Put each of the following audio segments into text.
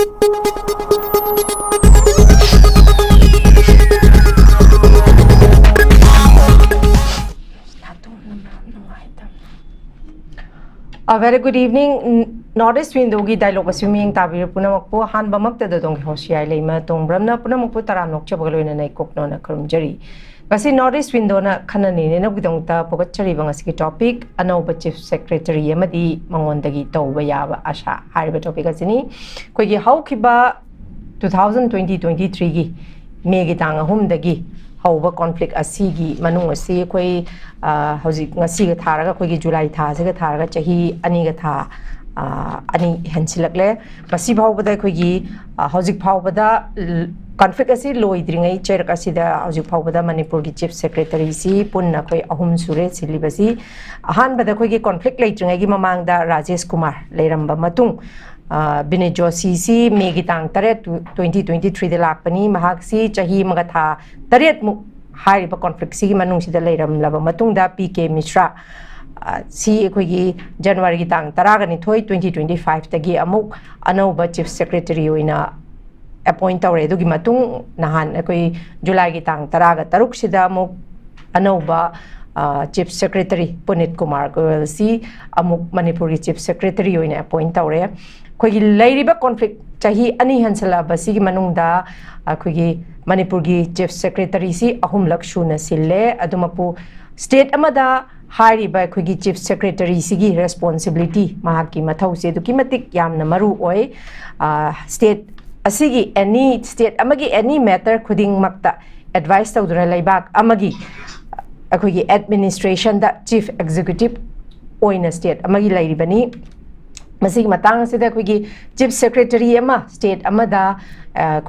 A very good evening. Northeast window gi dialogue assuming tabir punamakpo han bamakta da dong HEEYAILEIMA tong bramna punamakpo taramnok chabagaloina nai kokno na kurumjari. Kasi Northeast window na kanani ne nagidong ta pogachari bang asiki topic Anouba Chief Secretary Amadi mangondagi Touba Yaba Asha hariba topic asini koigi haukiba 2020-23 gi May gi tang ahum dagi hauba conflict asigi manung asi koi hauzik ngasi ga tharaga koi gi July tha se ga tharaga chahi ani ga tha ani hensilakle masi bhaubada koi gi hauzik bhaubada conflict asi loidringai cherak asida hauzik bhaubada manipur gi chief secretary si punna koi ahum sure silibasi ahan bada koi gi conflict leitringai gi mamang da Rajesh Kumar leiramba matung Bine Joshi si May tang taret 2023 de lakpani mahak si chahi magatha taret mu hariba conflict si manung sida leiram laba matungda PK Mishra si koigi January gi tang taraga ni thoi 2025 tagi amuk Anouba Chief Secretary oina appoint tawre dugi matung nahan koi July gi tang taraga taruk sida amuk Anouba Chief Secretary Punit Kumar Goyal si amuk Manipur gi Chief Secretary oina appoint tawre koigi leiriba conflict chahi ani hansala basi manungda koigi Manipur gi Chief Secretary si ahum lakshuna sille adumapu state amada hariba koigi Chief Secretary sigi responsibility mahaki mathau se duki matik yamna maru oi state asigi any state amagi any matter khuding makta advice tawduna laibak amagi koigi administration da chief executive oina state amagi lairibani masig matang sida koigi chief secretary ama state amada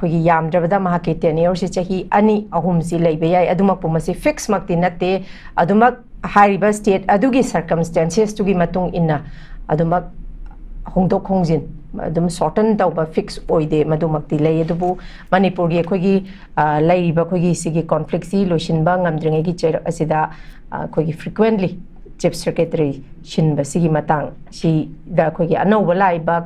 koigi yamdrabada mahake tenure si chahi ani ahum si leibe yai adumak pumasi fix makti natte adumak hariba state adugi circumstances tugi matung inna adumak hongdok hongjin adum shorten tauba fix oide madumakti lei adubu manipur gi koigi leiba koigi sigi conflict si loishinba ngamdringe gi chair asida koigi frequently Chief Secretary Shinba sigi matang si da koigi Anouba laiba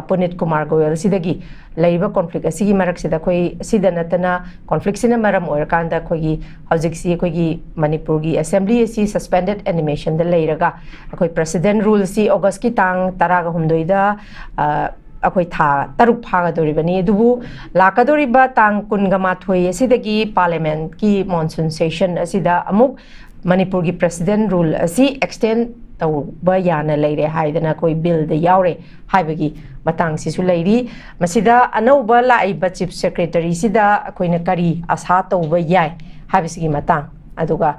Punit Kumar Goyal sidagi laiba conflict asigi marak sida koi sida natana conflict sina maram oirkanda koigi hauzik si koigi Manipur gi assembly si suspended animation da leiraga koi president rule si August ki tang taraga humdoida akoi tha taruk phaga doribani dubu lakadoriba tang kunga mathoi asidagi parliament ki monsoon session asida amuk Manipur gi president rule asi extend tauba yana leire haidana koi bill de yaure haibagi matang sisu leiri masida Anouba laiba chief secretary sida koina kari asa tauba yai habisigi matang aduga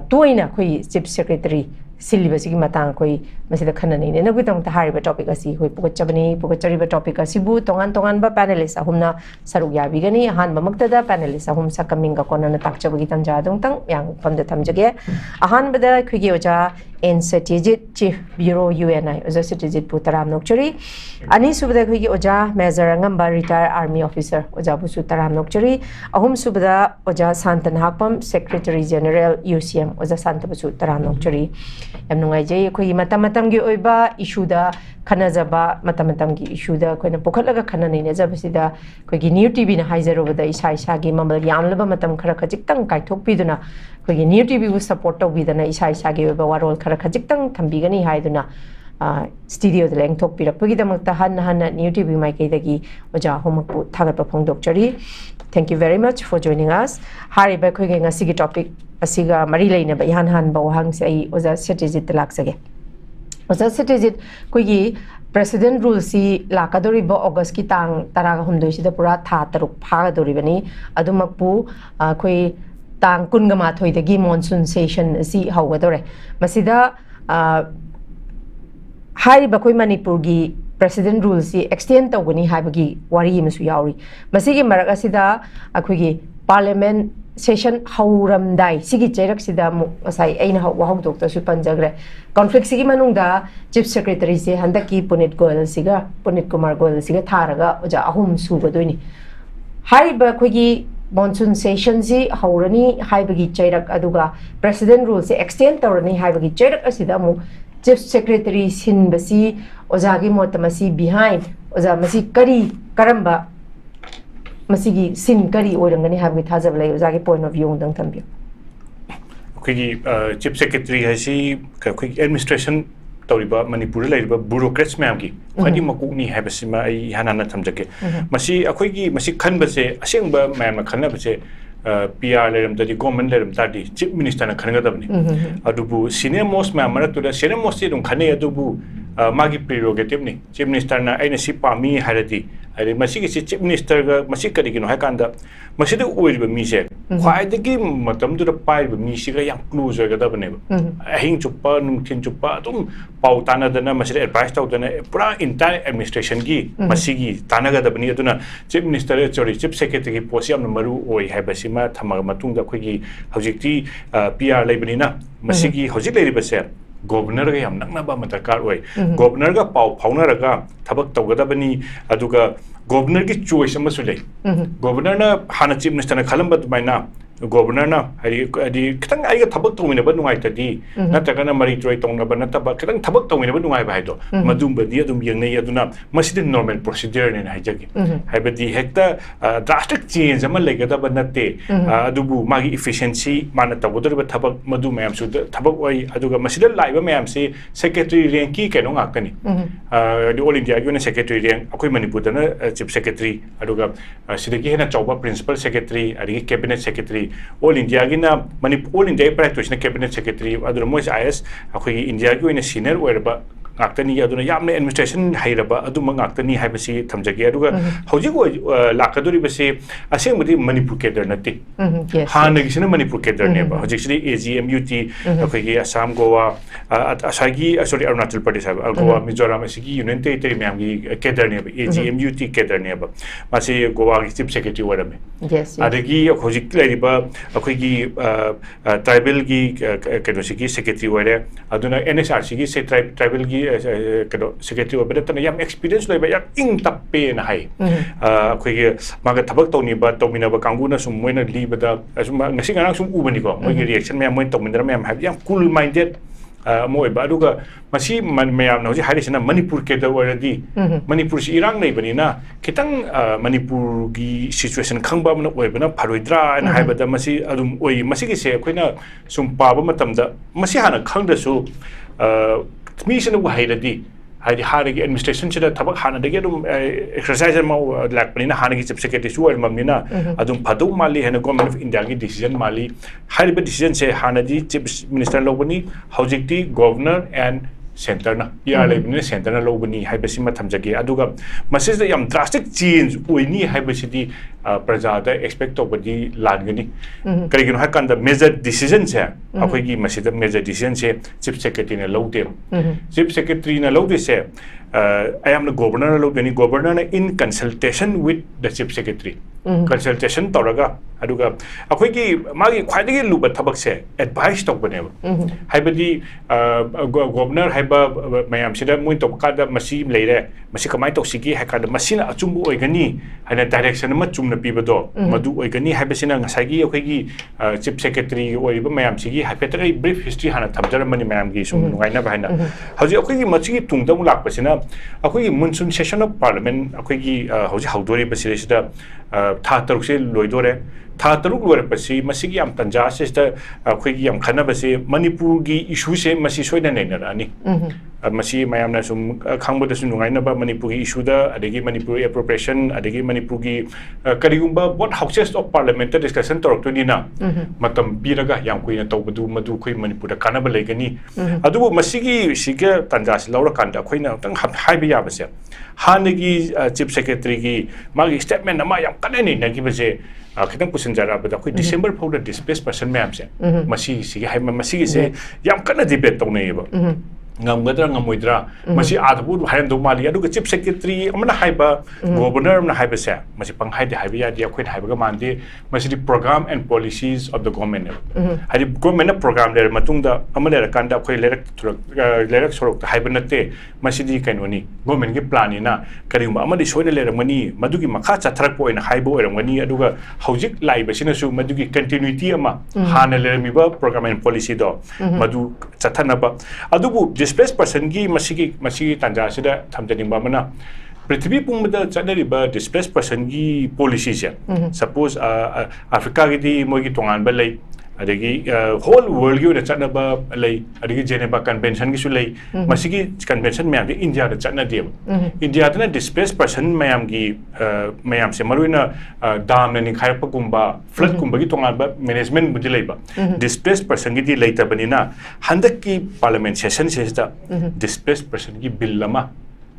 toina koi chief secretary silibasigi matang koi masida khanani ne nagudang ta hariba topic asi koi pugachariba topic asibu tongan ba panelist ahumna saruk yabigani han mamaktada panelist ahum sakaminga konana takchabagi tanja dongtang yang pamda thamjage ahan bada khigi oja N.SATYAJIT Chief Bureau UNI oja Satyajit putaram nokchari ani subada khigi oja Major ANGAMBA retired army officer oja busu taram nokchari ahum subada oja SHANTA NAHAKPHAM Secretary General UCM oja SHANTA busu taram nokchari yam nungai jai khoi matam gi oiba issue da khanajaba matam gi issue da koina pokhatlaga khanani ne jabasida koigi newtv na haizarobada isa gi mamal yamlaba matam khara khajik-tang kaithok piduna koigi newtv bu support tawbidana isa gi oiba warol khara khajik-tang thambigani haiduna studio da lengthok pirakpagi damakta hanna newtv maikei dagi oja homakpu thagatpa phongdokchari. Thank you very much for joining us. Hariba koigi ngasigi topic asiga mari leina ba han ba wahang se ai oja Satyajit laksage oja Satyajit koigi president rule si lakadori ba August ki tang taraga humdoi sida pura tha taruk phaga dori bani adumakpu koi tang kunga ma thoi dagi monsoon session si haugadore masida hariba koi Manipur gi president rule si extend tawgani haibagi wari masu yauri masigi marak asida akoigi parliament session hauramdai sigi cherak sida mu asai aina wahong doctor su panjagre conflict sigi manungda chief secretary se handaki Punit Kumar Goyal siga tharaga oja ahum subadoini haiba koigi monsoon session si haurani haibagi cherak aduga president rule se extend tawrani haibagi cherak asida mu chief secretary sin basi ojagi motamasi behind oza masi kari karamba masigi sin kari oirangani habgi thajab lai oza gi point of view dang thambio ꯑꯩꯈꯣꯏꯒꯤ chip secretary ꯍꯥꯏꯁꯤ ꯑꯩꯈꯣꯏꯒꯤ administration ꯇꯧꯔꯤꯕ ꯃꯅꯤꯄꯨꯔꯗ ꯂꯩꯔꯤꯕ ꯕ꯭ꯌꯨꯔꯣꯀ꯭ꯔꯦꯠꯁ ꯃꯌꯥꯝꯒꯤ ꯈ꯭ꯋꯥꯏꯗꯒꯤ ꯃꯀꯣꯛꯅꯤ ꯍꯥꯏꯕꯁꯤꯃ ꯑꯩ ꯏꯍꯥꯟ ꯍꯥꯟꯅ ꯊꯝꯖꯒꯦ ꯃꯁꯤ ꯑꯩꯈꯣꯏꯒꯤ ꯃꯁꯤ ꯈꯟꯕꯁꯦ ꯑꯁꯦꯡꯕ ꯃꯌꯥꯝꯅ ꯈꯟꯅꯕꯁꯦ PR ꯂꯩꯔꯝꯗꯗꯤ ꯒꯣꯔꯃꯦꯟ ꯂꯩꯔꯝ ꯇꯥꯔꯗꯤ ꯆꯤꯞ ꯃꯤꯅꯤꯁꯇꯔꯅ ꯈꯟꯒꯗꯕꯅꯤ ꯑꯗꯨꯕꯨ ꯁꯤꯅꯤꯌꯔ ꯃꯣꯁ ꯃꯌꯥꯝ ꯃꯔꯛꯇꯨꯗ ꯁꯤꯅꯤꯌꯔ ꯃꯣꯁꯇꯤ ꯑꯗꯨꯝ ꯈꯟꯅꯩ ꯑꯗꯨꯕꯨ ꯃꯥꯒꯤ ꯄ꯭ꯔꯤꯔꯣꯒꯦꯇꯤꯚꯅꯤ ꯆꯤꯞ ꯃꯤꯅꯤꯁꯇꯔꯅ ꯑꯩꯅ ꯁꯤ ꯄꯥꯝꯃꯤ ꯍꯥꯏꯔꯗꯤ ꯍꯥꯏꯗꯤ ꯃꯁꯤꯒꯤꯁꯤ ꯆꯤꯞ ꯃꯤꯅꯤꯁꯇꯔꯒ ꯃꯁꯤ ꯀꯔꯤꯒꯤꯅꯣ ꯍꯥꯏꯀꯥꯟꯗ ꯃꯁꯤꯗ ꯑꯣꯏꯔꯤꯕ ꯃꯤꯁꯦ ꯈ꯭ꯋꯥꯏꯗꯒꯤ ꯃꯇꯝꯗꯨꯗ ꯄꯥꯏꯔꯤꯕ ꯃꯤꯁꯤꯒ ꯌꯥꯝ ꯀ꯭ꯂꯣꯖ ꯑꯣꯏꯒꯗꯕꯅꯦꯕ ꯑꯍꯤꯡ ꯆꯨꯞꯄ ꯅꯨꯡꯊꯤꯟ ꯆꯨꯞꯄ ꯑꯗꯨꯝ ꯄꯥꯎ ꯇꯥꯟꯅꯗꯅ ꯃꯁꯤꯗ ꯑꯦꯗꯚꯥꯏꯁ ꯇꯧꯗꯅ ꯄꯨꯔꯥ ꯏꯟꯇꯥꯌꯔ ꯑꯦꯗꯃꯤꯅꯤꯁꯇ꯭ꯔꯦꯁꯟꯒꯤ ꯃꯁꯤꯒꯤ ꯇꯥꯟꯅꯒꯗꯕꯅꯤ ꯑꯗꯨꯅ ꯆꯤꯞ ꯃꯤꯅꯤꯁꯇꯔ ꯆꯤꯞ ꯁꯦꯀ꯭ꯔꯦꯇꯔꯤꯒꯤ ꯄꯣꯁꯁꯤ ꯌꯥꯝꯅ ꯃꯔꯨ ꯑꯣꯏ ꯍꯥꯏꯕꯁꯤꯃ ꯊꯝꯃꯒ ꯃꯇꯨꯡꯗ ꯑꯩꯈꯣꯏꯒꯤ ꯍꯧꯖꯤꯛꯇꯤ PR ꯂꯩꯕꯅꯤꯅ ꯃꯁꯤꯒꯤ ꯍꯧꯖꯤꯛ ꯂꯩꯔꯤꯕꯁꯦ ꯒꯣꯕꯔꯅꯔꯒ ꯌꯥꯝ ꯅꯛꯅꯕ ꯑꯃ ꯗꯔꯀꯥꯔ ꯑꯣꯏ ꯒꯣꯕꯔꯅꯔꯒ ꯄꯥꯎ ꯐꯥꯎꯅꯔꯒ ꯊꯕꯛ ꯇꯧꯒꯗꯕꯅꯤ ꯑꯗꯨꯒ ꯒꯣꯕꯔꯅꯔꯒꯤ ꯆꯣꯏꯁ ꯑꯃꯁꯨ ꯂꯩ ꯒꯣꯕꯔꯅꯔꯅ ꯍꯥꯟꯅ ꯆꯤꯞ ꯃꯤꯅꯤꯁꯇꯔꯅ ꯈꯜꯂꯝꯕ ꯑꯗꯨꯃꯥꯏꯅ ꯒꯣꯕꯔꯅꯔꯅ ꯍꯥꯏꯗꯤ ꯈꯤꯇꯪ ꯑꯩꯒ ꯊꯕꯛ ꯇꯧꯃꯤꯟꯅꯕ ꯅꯨꯡꯉꯥꯏꯇꯗꯤ ꯅꯠꯇ꯭ꯔꯒꯅ ꯃꯔꯤ ꯇꯔꯣꯏ ꯇꯧꯅꯕ ꯅꯠꯇꯕ ꯈꯤꯇꯪ ꯊꯕꯛ ꯇꯧꯃꯤꯟꯅꯕ ꯅꯨꯡꯉꯥꯏꯕ ꯍꯥꯏꯗꯣ ꯃꯗꯨꯝꯕꯗꯤ ꯑꯗꯨꯝ ꯌꯦꯡꯅꯩ ꯑꯗꯨꯅ ꯃꯁꯤꯗꯤ ꯅꯣꯔꯃꯦꯜ ꯄ꯭ꯔꯣꯁꯤꯗ꯭ꯌꯔꯅꯦꯅ ꯍꯥꯏꯖꯒꯦ ꯍꯥꯏꯕꯗꯤ ꯍꯦꯛꯇ ꯗ꯭ꯔꯥꯁꯇꯤꯛ ꯆꯦꯟꯖ ꯑꯃ ꯂꯩꯒꯗꯕ ꯅꯠꯇꯦ ꯑꯗꯨꯕꯨ ꯃꯥꯒꯤ ꯏꯐꯤꯁꯤꯌꯦꯟꯁꯤ ꯃꯥꯅ ꯇꯧꯒꯗꯧꯔꯤꯕ ꯊꯕꯛ ꯃꯗꯨ ꯃꯌꯥꯝꯁꯨ ꯊꯕꯛ ꯑꯣꯏ ꯑꯗꯨꯒ ꯃꯁꯤꯗ ꯂꯥꯛꯏꯕ ꯃꯌꯥꯝꯁꯤ ꯁꯦꯀ꯭ꯔꯦꯇꯔꯤ ꯔꯦꯡꯀꯤ ꯀꯩꯅꯣ ꯉꯥꯛꯇꯅꯤ ꯑꯣꯜ ꯏꯟꯗꯤꯌꯥꯒꯤ ꯑꯣꯏꯅ ꯁꯦꯀ꯭ꯔꯦꯇꯔꯤ ꯔꯦꯡ ꯑꯩꯈꯣꯏ ꯃꯅꯤꯄꯨꯔꯗꯅ ꯆꯤꯞ ꯁꯦꯀ꯭ꯔꯦꯇꯔꯤ ꯑꯗꯨꯒ ꯁꯤꯗꯒꯤ ꯍꯦꯟꯅ ꯆꯥꯎꯕ ꯄ꯭ꯔꯤꯟꯁꯤꯄꯜ ꯁꯦꯀ꯭ꯔꯦꯇꯔꯤ ꯑꯗꯒꯤ ꯀꯦꯕꯤꯅꯦꯠ ꯁꯦꯀ꯭ꯔꯦꯇꯔꯤ ꯑꯣꯜ ꯏꯟꯗꯤꯌꯥꯒꯤꯅ ꯑꯣꯜ ꯏꯟꯗꯤꯌꯥꯒꯤ ꯄ꯭ꯔꯥꯏꯇꯣꯏꯁꯤꯅ ꯀꯦꯕꯤꯅꯦꯠ ꯁꯦꯀ꯭ꯔꯦꯇꯔꯤ ꯑꯗꯨꯅ ꯃꯣꯏꯁꯦ ꯑꯩꯈꯣꯏꯒꯤ ꯏꯟꯗꯤꯌꯥꯒꯤ ꯑꯣꯏꯅ ꯁꯤꯅꯤꯌꯔ ꯑꯣꯏꯔꯕ ꯉꯥꯛꯇꯅꯤ ꯑꯗꯨꯅ ꯌꯥꯝꯅ ꯑꯦꯗꯃꯤꯅꯤꯁꯇ꯭ꯔꯦꯁꯟ ꯍꯩꯔꯕ ꯑꯗꯨꯝꯕ ꯉꯥꯛꯇꯅꯤ ꯍꯥꯏꯕꯁꯤ ꯊꯝꯖꯒꯦ ꯑꯗꯨꯒ ꯍꯧꯖꯤꯛ ꯂꯥꯛꯀꯗꯧꯔꯤꯕꯁꯤ ꯑꯁꯦꯡꯕꯗꯤ ꯃꯅꯤꯄꯨꯔ ꯀꯦꯗꯔ ꯅꯠꯇꯦ ꯍꯥꯟꯅꯒꯤꯁꯤꯅ ꯃꯅꯤꯄꯨꯔ ꯀꯦꯗꯔꯅꯦꯕ ꯍꯧꯖꯤꯛꯁꯤꯗꯤ AGMUT ꯑꯩꯈꯣꯏꯒꯤ ꯑꯁꯥꯝ ꯒꯣꯋꯥ ꯑꯁꯥꯏꯒꯤ ꯁꯣꯔꯤ ꯑꯔꯨꯅꯥꯆꯜ ꯄ꯭ꯔꯗꯦꯁ ꯍꯥꯏꯕ ꯒꯣꯋꯥ ꯃꯤꯖꯣꯔꯥꯝ ꯑꯁꯤꯒꯤ ꯌꯨꯅꯤꯌꯟ ꯇꯦꯔꯤꯇꯣꯔꯤ ꯃꯌꯥꯝꯒꯤ ꯀꯦꯗꯔꯅꯦꯕ AGMUT ꯀꯦꯗꯔꯅꯦꯕ ꯃꯁꯤ ꯒꯣꯋꯥꯒꯤ ꯆꯤꯞ ꯁꯦꯀ꯭ꯔꯦꯇꯔꯤ ꯑꯣꯏꯔꯝꯃꯦ ꯑꯗꯒꯤ ꯍꯧꯖꯤꯛ ꯂꯩꯔꯤꯕ ꯑꯩꯈꯣꯏꯒꯤ ट्राइबल कई सेक्रेटरी होरे NSRCगी ट्राइबल की सेक्रेटरी होबे याम एक्सपीरियंस लेबे याम इंग तप्पे ना हाई अखोइगे मागा थबक तौनीबा तौमिनबा कांगुना सुम मोइना लीबदा असुम ngasi ngarang sum ubani ko moi reaction मैम मोइन तौमिनदरा मैम हाबि याम कूल माइंडेड मोइ बा अदुगा मसी मैम ना हजि हारिसना मणिपुर के दवरदी मणिपुर सि इरांग नैबनिना खितंग मणिपुर की सिचुएशन खंगबा मन ओइबना फरोइद्रा न हाइबदा मसी अदुम ओइ मसी गिसे अखोइना सुम पाबा मतमदा मसी हाना खंगदसु मीसना वहाइरदी हाइदि हारगी एडमिनिस्ट्रेशन सिदा थबक हानदगी अदुम एक्सरसाइज मा लाकपनिना हानगी चीफ सेक्रेटरी सु ओइममिना अदुम फदौ माली हेन गवर्नमेंट ऑफ इंडिया की डिसीजन माली हाइबा डिसीजन से हानदी चीफ मिनिस्टर लोबनी हौजिकती गवर्नर एंड सेंटर ना PR लेबनी सेंटर ना लोबनी हाइबसी मा थमजगे अदुगा मसिज याम ड्रास्टिक चेंज ओइनी हाइबसिदी प्रजादा एक्सपेक्ट तोबदी लानगनी करिगिनो हाकंदा मेजर डिसीजन से अखोइगी मसिदा मेजर डिसीजन से चीफ सेक्रेटरी ने लौदे चीफ सेक्रेटरी ने लौदे से I am the governor लोबनी governor ने in consultation with the chief secretary consultation तौरगा अदुगा अखोइगी मागी ख्वाइदगी लुबा थबक से एडवाइस तौबनेबा हाइबदी गवर्नर हाइबा मयाम सिदा मोइन तौकादा मसी लेरे मसी कमाय तौसिगी हाकादा मसीना अचुंबु ओइगनी हाइना डायरेक्शन मा Chumna पिबदो मदु ओइगनी हाइबसिना ngसाइगी अखोइगी chief secretary ओइबा मयाम सिगी हाइफेटरी brief history हाना थबजरमनि मयाम गी सुम नुगाइना बाहाइना हजि अखोइगी मसिगी तुंगदमु लाकपसिना अखोइगी मनसून सेशन ऑफ पार्लियामेंट अखोइगी हजि हौदोरि बसिरेसिदा था तरुकसे लोइदोरे था तरुक लोइरपसि मसिगी याम तंजा सेस्ता अखोइगी याम खनबसे मणिपुर की इशू से मसि सोइना नैनरानी मसी मयामना सुम खांबदसु नुगाइनबा मणिपुर की इशू दा अदगी मणिपुर एप्रोप्रिएशन अदगी मणिपुर की करिगुंबा both houses of parliament discussion तौरक्तोनिना मतम पीरगा याम कुइना तौबदु मदु खोइ मणिपुर दा कानबा लेगनी अदुबो मसिगी सिगे तंजास लौरकांदा खोइना तंग हाइबा याबसे हानगी चीफ सेक्रेटरी की मागी स्टेटमेंट अमा याम कनेनि नगिबसे खितंग पुसनजराबदा खोइ डिसेंबर फाउदा डिस्प्लेस पर्सन मैम से मसी सिगे हाइमा मसिगी से याम कना debate तौनेबा ngamgadra ngamoidra masi adbu haram do mali aduga chief secretary amna haiba governor amna haiba se masi panghai de haiba ya dia khoi haiba ga mande masi di program and policies of the government hadi government program le matung da amale ra kanda khoi lerak sorok haiba natte masi di kainoni government gi plan ina karimba amadi soina le ramani madugi makha chatharak po ina haiba oramani aduga hojik laiba sina su madugi continuity ama hana le miba program and policy do madu chathana ba adubu displaced person की मसी तंजा से थमजनिंग prithvi pumda chanariba displaced person gi policy se suppose Africa gi di mogi tongan ba lei adagi whole world gi na chanaba lei adagi Geneva convention gi su lei masigi convention mayam gi India da channa de India da displaced person mayam gi mayam se maruina dam na ni khai pa kumba flood kumba gi tongan ba management bu lei ba displaced person gi di later banina handak ki parliament session se da displaced person gi bill lama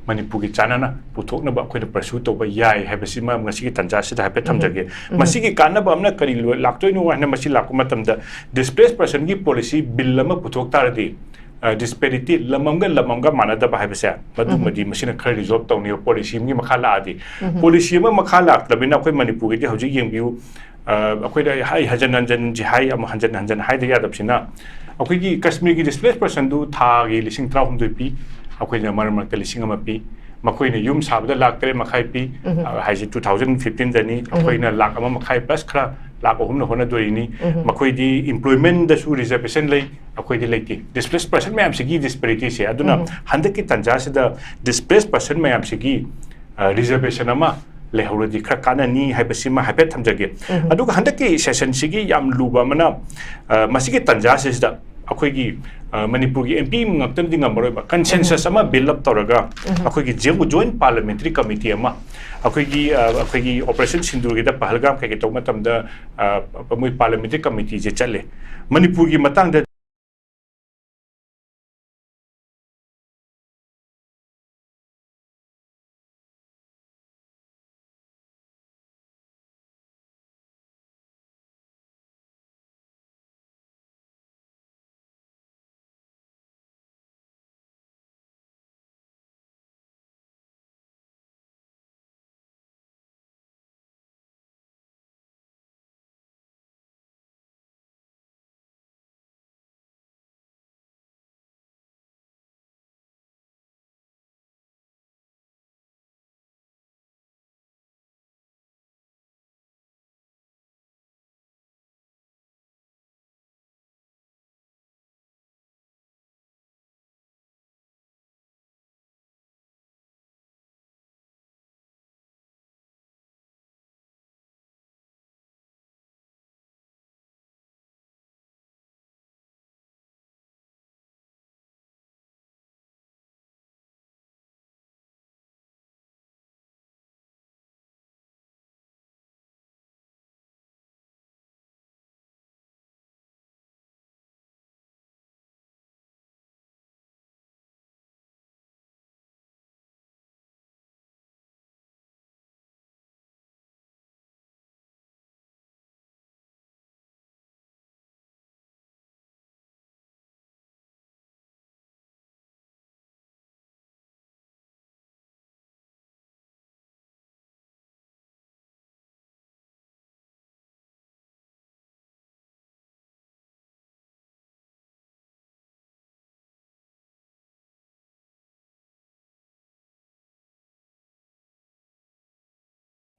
manipur ki chanana puthok na ba khoi da pursue to ba yai habasi ma ngasi ki tanja se da hape thamjage masi ki kana ba amna kari laktoi no na masi lakuma tamda displaced person ki policy bill lama puthok tar di disparity lamamga manada ba habasa madu madi machine khar resolve tawni policy mi makhala adi policy ma makhala tabina khoi manipur ki hoji yeng biu akhoi da hai hajan hanjan ji hai am hanjan hai da yadap sina akhoi ki kashmir ki displaced person du tha gi lising tra hum pi akhoi na mar ka lising ama pi makhoi ne yum sabda lak tere makhai pi haji 2015 dani akhoi na lak ama makhai plus khra lak ahum na hona doini makhoi di employment da su reservation lei akhoi di leiti displaced person mayam sigi disparity se aduna hande ki tanja se da displaced person mayam sigi reservation ama lehoro di khra kana ni haibasi ma haipet thamjage aduga hande ki session sigi yam luba mana masigi tanja se da akhoi gi manipur gi MP ngaktan dinga maroi ba consensus ama build up toraga akhoi gi joint parliamentary committee ama akhoi gi operation sindur gi da pahalgam kai to matam da moi parliamentary committee je chale manipur gi matang da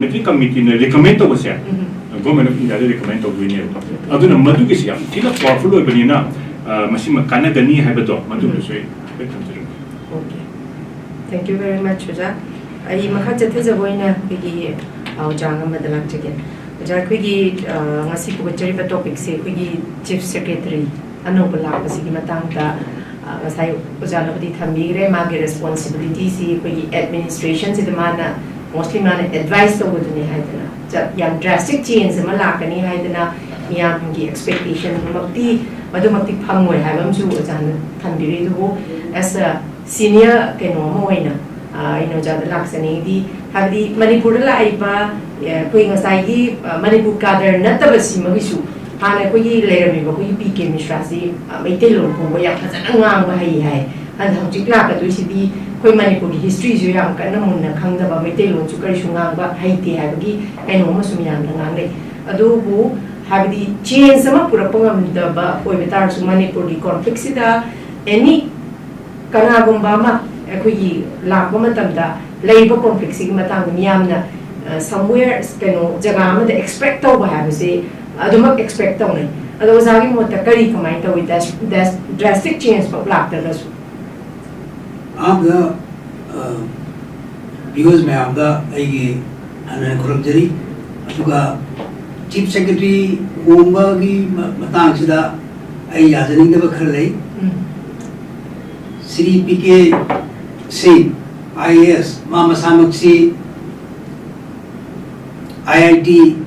Meeting committee ne recommend to was government of India recommend to win it. Aduna madu ki siam thila powerful oi bani na masima kana gani hai ba do madu so okay, thank you very much Uja ai makha chathe jaboina ki au jang ma dalak chege ja ki ngasi pu chari ba topic se ki chief secretary Anouba la ba si ki matang ta ngasai Uja la di thambi re ma ge responsibility si ki administration si de mana mostly man advice to go to ni haidana jab yam drastic change ma la kani haidana yam ki expectation makti phangoi haibam su ajan thanbiri du as a senior keno moina ino ja lak sani di habdi manipur la aiba koi ngasai gi manipur kader natabasi magisu hana koi layer mi koi pk mishra si maite lo ko ya phajana ngang ba hai hai an hojik la ka tu si di koi manipur history ju yam kana mun na khangda ba maite lo chu kari sungang ba hai ti hai bagi keno ma sumiyam na ngang le adu bu habdi change sama pura pangam da ba koi betar su manipur di conflict si da any kana gumba ma koi la ko matam da labor conflict si matang miyam na somewhere keno jaga ma da expect to ba ha se aduma expect to ne adu zagi mo ta kari kamai to with that drastic change pa plak da su aga viewers may have the Kurabjari, Chief Secretary Umbagi Matangsida, Ayazaning the Bakarlay, Sri PK C, IAS, Mama Samaksi, IIT,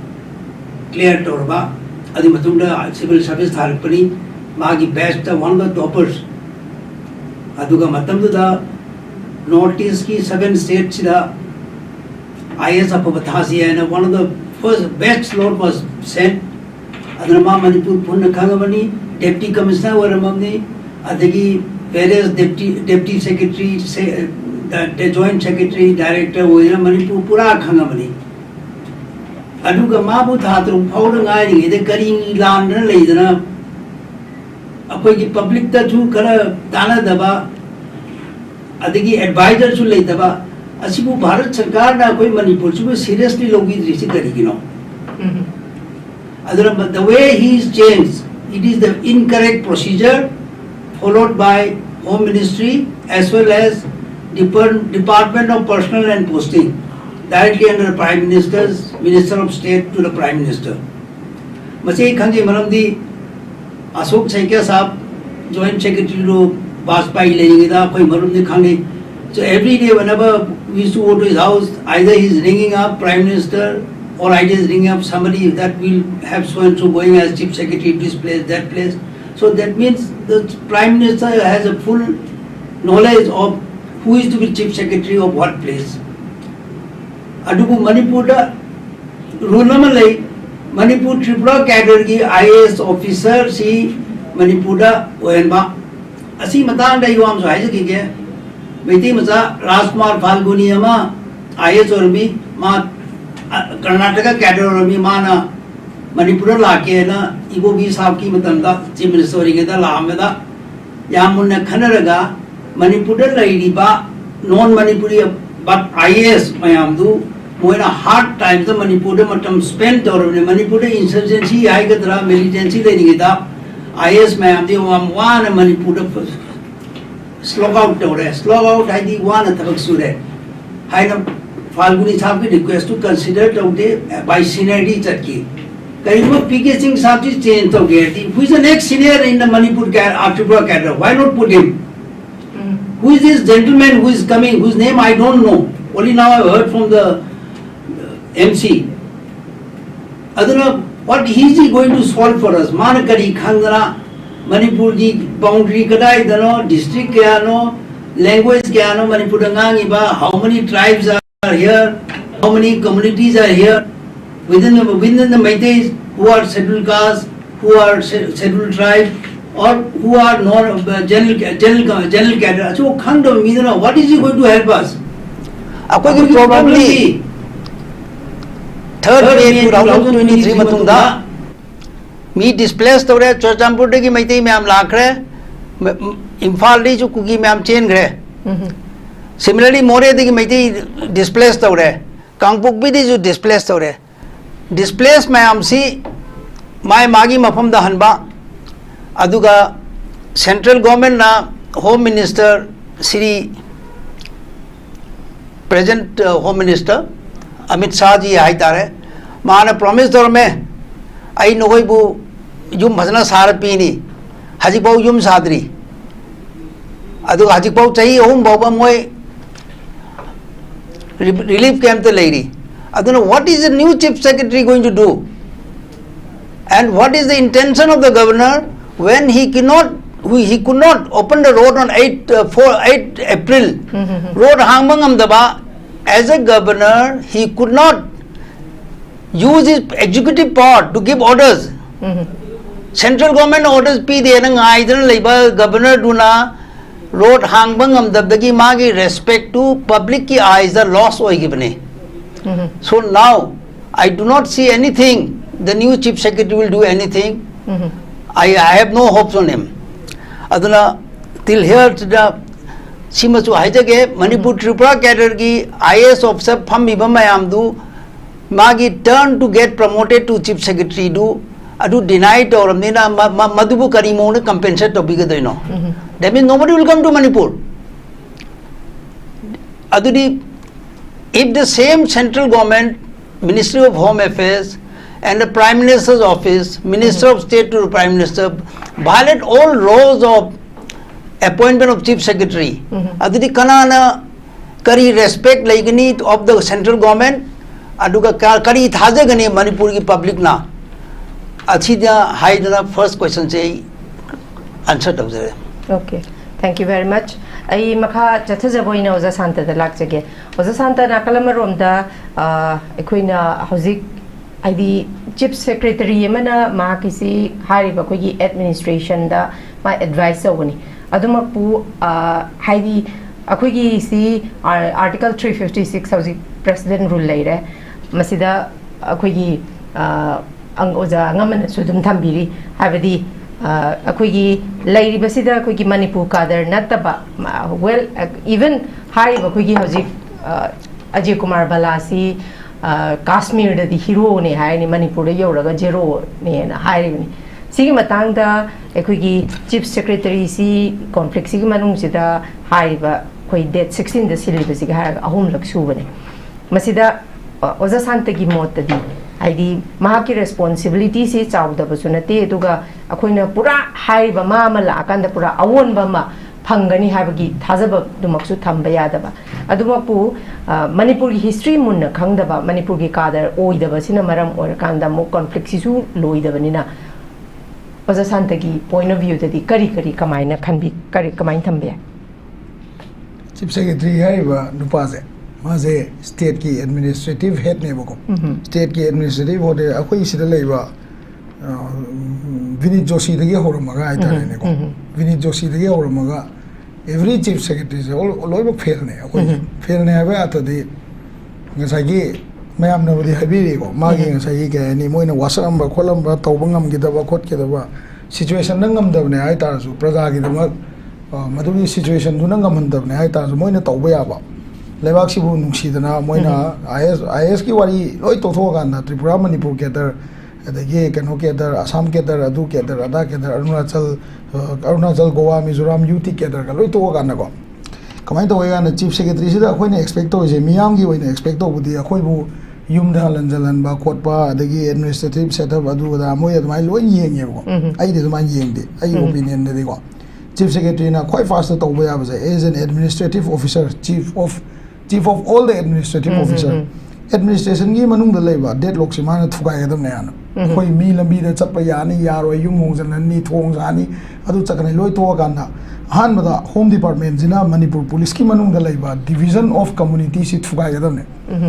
Claire Torba, Adimatunda Civil Service Tharpani, Magi best one of the toppers. Aduga Matamda Northeast ki 7 states the IS of Batasi and one of the first best lot was sent. Adrama Manipur Punna Kangamani, Deputy Commissioner were among the Adagi various deputy secretary, the joint secretary, director, Manipur Pura Kangamani. Aduga Mabu Thatu, Powder Guiding, the Karing Land Ladana. अकोई public ता जो करा दाना दबा अदगी adviser जो ले दबा असिबु भारत सरकार ना कोई मणिपुर जो सीरियसली लोगी दृष्टि करेगी no other the way he is changed it is the incorrect procedure followed by Home Ministry as well as Department of Personnel and Posting directly under the Prime Minister's Minister of State to the Prime Minister मसे खंजे मरम दी Ashok Saikia Saab, Joint Secretary to Bajpai Lenida, so every day whenever we used to go to his house, either he's ringing up Prime Minister or either he's ringing up somebody that will have so and so going as Chief Secretary to this place, that place. So that means the Prime Minister has a full knowledge of who is to be Chief Secretary of what place. Adugu Manipur, Runamalai. Manipur Tripura cadre की IAS officer सी Manipur ओएनबा असी मतदान die वाम जो है जगह के बेटी मजा राजकुमार फाल्गुनी अमा IAS और भी माँ कर्नाटका cadre और भी माँ ना Manipur लाके ना इबो भी साहब की मतंदा चीफ मिनिस्टर के दा लाम में दा यहाँ मुन्ने खनरगा Manipur लाइडी बा non Manipuri but IAS मयामदू when a hard time the Manipur matam spent or Manipur insurgency I get the militancy letting it up IS ma'am the one Manipur slog out I think one at the Sure I know Falguni Sabi request to consider by seniority Turkey. Karibu PK Singh Sabji change to get who is the next senior in the Manipur Tripura cadre? Why not put him? Who is this gentleman who is coming whose name I don't know? Only now I heard from the MC. Aduna, what is he going to solve for us? Manakari, Khandana, Manipur di boundary kadai dano, district kya no, language kya no, Manipurangang iba, how many tribes are here, how many communities are here, within the Meiteis, who are scheduled castes, who are scheduled tribe, or who are general cadre. So, Khandam, what is he going to help us? Probably. Third May 2023 matungda me displaced tore Chochampur ki Maitai ma'am lakre Imphal ri chu kuki ma'am chain gre similarly More ki Maitai displaced tore Kangpuk bi di chu displaced tore displaced ma'am si mai magi mafam da hanba aduga central government na Home Minister Sri present Home Minister Amit Shah ji आई तारे माने promise दौर में आई नोई बु yum भजना सार पीनी हाजी बाउ युम सादरी अदु हाजी बाउ चाहिए ओम बाबा मोए relief camp ते लेरी अदु what is the new chief secretary going to do and what is the intention of the governor when he could not open the road on 8 April road hangbangam daba. As a governor, he could not use his executive power to give orders. Central government orders P. Either labor governor Duna wrote Hangbangam Dabdagi Magi respect to public ki eyes the loss or given. So now I do not see anything. The new chief secretary will do anything. I have no hopes on him. Aduna till here to the Simasu Hajage, Manipur Tripura cadre ki IAS officer Phambiba Mayamdu Magi turn to get promoted to chief secretary do adu denied or Madhubu Karimone compensate to bigger than that means nobody will come to Manipur. Adudi if the same central government, Ministry of Home Affairs and the Prime Minister's Office, Minister of State to the Prime Minister, violate all laws of appointment of Chief Secretary, adudi kanana kari respect laigani of the central government, aduga kari thajagani Manipur ki public na. Achida haidana first question say answer tawjare. Okay, thank you very much. I makha chathajaboina oza santa da lakjage. Oza santa nakalamarom da ekoina hozik ID Chief Secretary yamana ma kisi hariba kogi administration da my advice ogani. Adumakpu haidi akogi si Article 356 housing President rule laire. Masida akogi oza ngamana sudum thambiri habadi akogi lairi basida akogi Manipur kader nataba well even hariba kogi housing Ajay Kumar Balasi Kashmir da di hero ne hai ni Manipur da yoraga zero ne na hai ni sigi matang da ekoi Chief Secretary si conflict sigi manung sida hai ba koi date 16 da silibus sigi hai ahum lak su bane masida oza santa gi mot da di ai di mahaki responsibility si chaw da basunate duga akoina pura hai ba ma mala kan da pura awon ba ma phangani habagi thajaba dumaksu thamba yadaba adumapu Manipur history munna khangdaba Manipur gi kadar oidaba sina maram or kanda mo conflict sisu loidaba nina oza santa gi point of view tadi kari kamaina khanbi kari kamain thambe Chief Secretary haiba nupaze maze state ki administrative head ne boko state ki administrative hode akoi sida leiba Vinit Joshi dagi horamaga aitare ne ko Vinit Joshi dagi horamaga every Chief Secretary is all loibok fail ne akoi fail ne aba atadi ngasagi mayam na bodi habiri ko magi ngasagi ke ni moina wasam ba kholam ba tawbangam gidaba khot kedaba situation nangam dabne aitara su praja gidama madumi situation du nangam handabne aitara su moina tawba yaba lebak sibu nungsidana moina IS ki wari loi tothoga na Tripura Manipur kedar adagi kano kedar Assam kedar adu kedar ada kedar Arunachal Goa Mizoram UT kedar ka loi toga na ko kamai to ga na Chief Secretary sida khoi ne expect to je miyam gi hoine expect to budi khoi bu yum da lanjalan ba khot ba adagi administrative setup adu da moi admai loi yeng ye ko ai de ma yeng de ai opinion de ko Chief Secretary na khoi fast to ba ya ba as an administrative officer chief of all the administrative officer administration gi manung da leiba deadlock si mana thugai gadam ne ana khoi mi lambi da chappa yani yaro yum hong jan ni thong jani adu chakane loi to kan na han bada home department jina Manipur police ki manung da leiba division of community si thugai gadam ne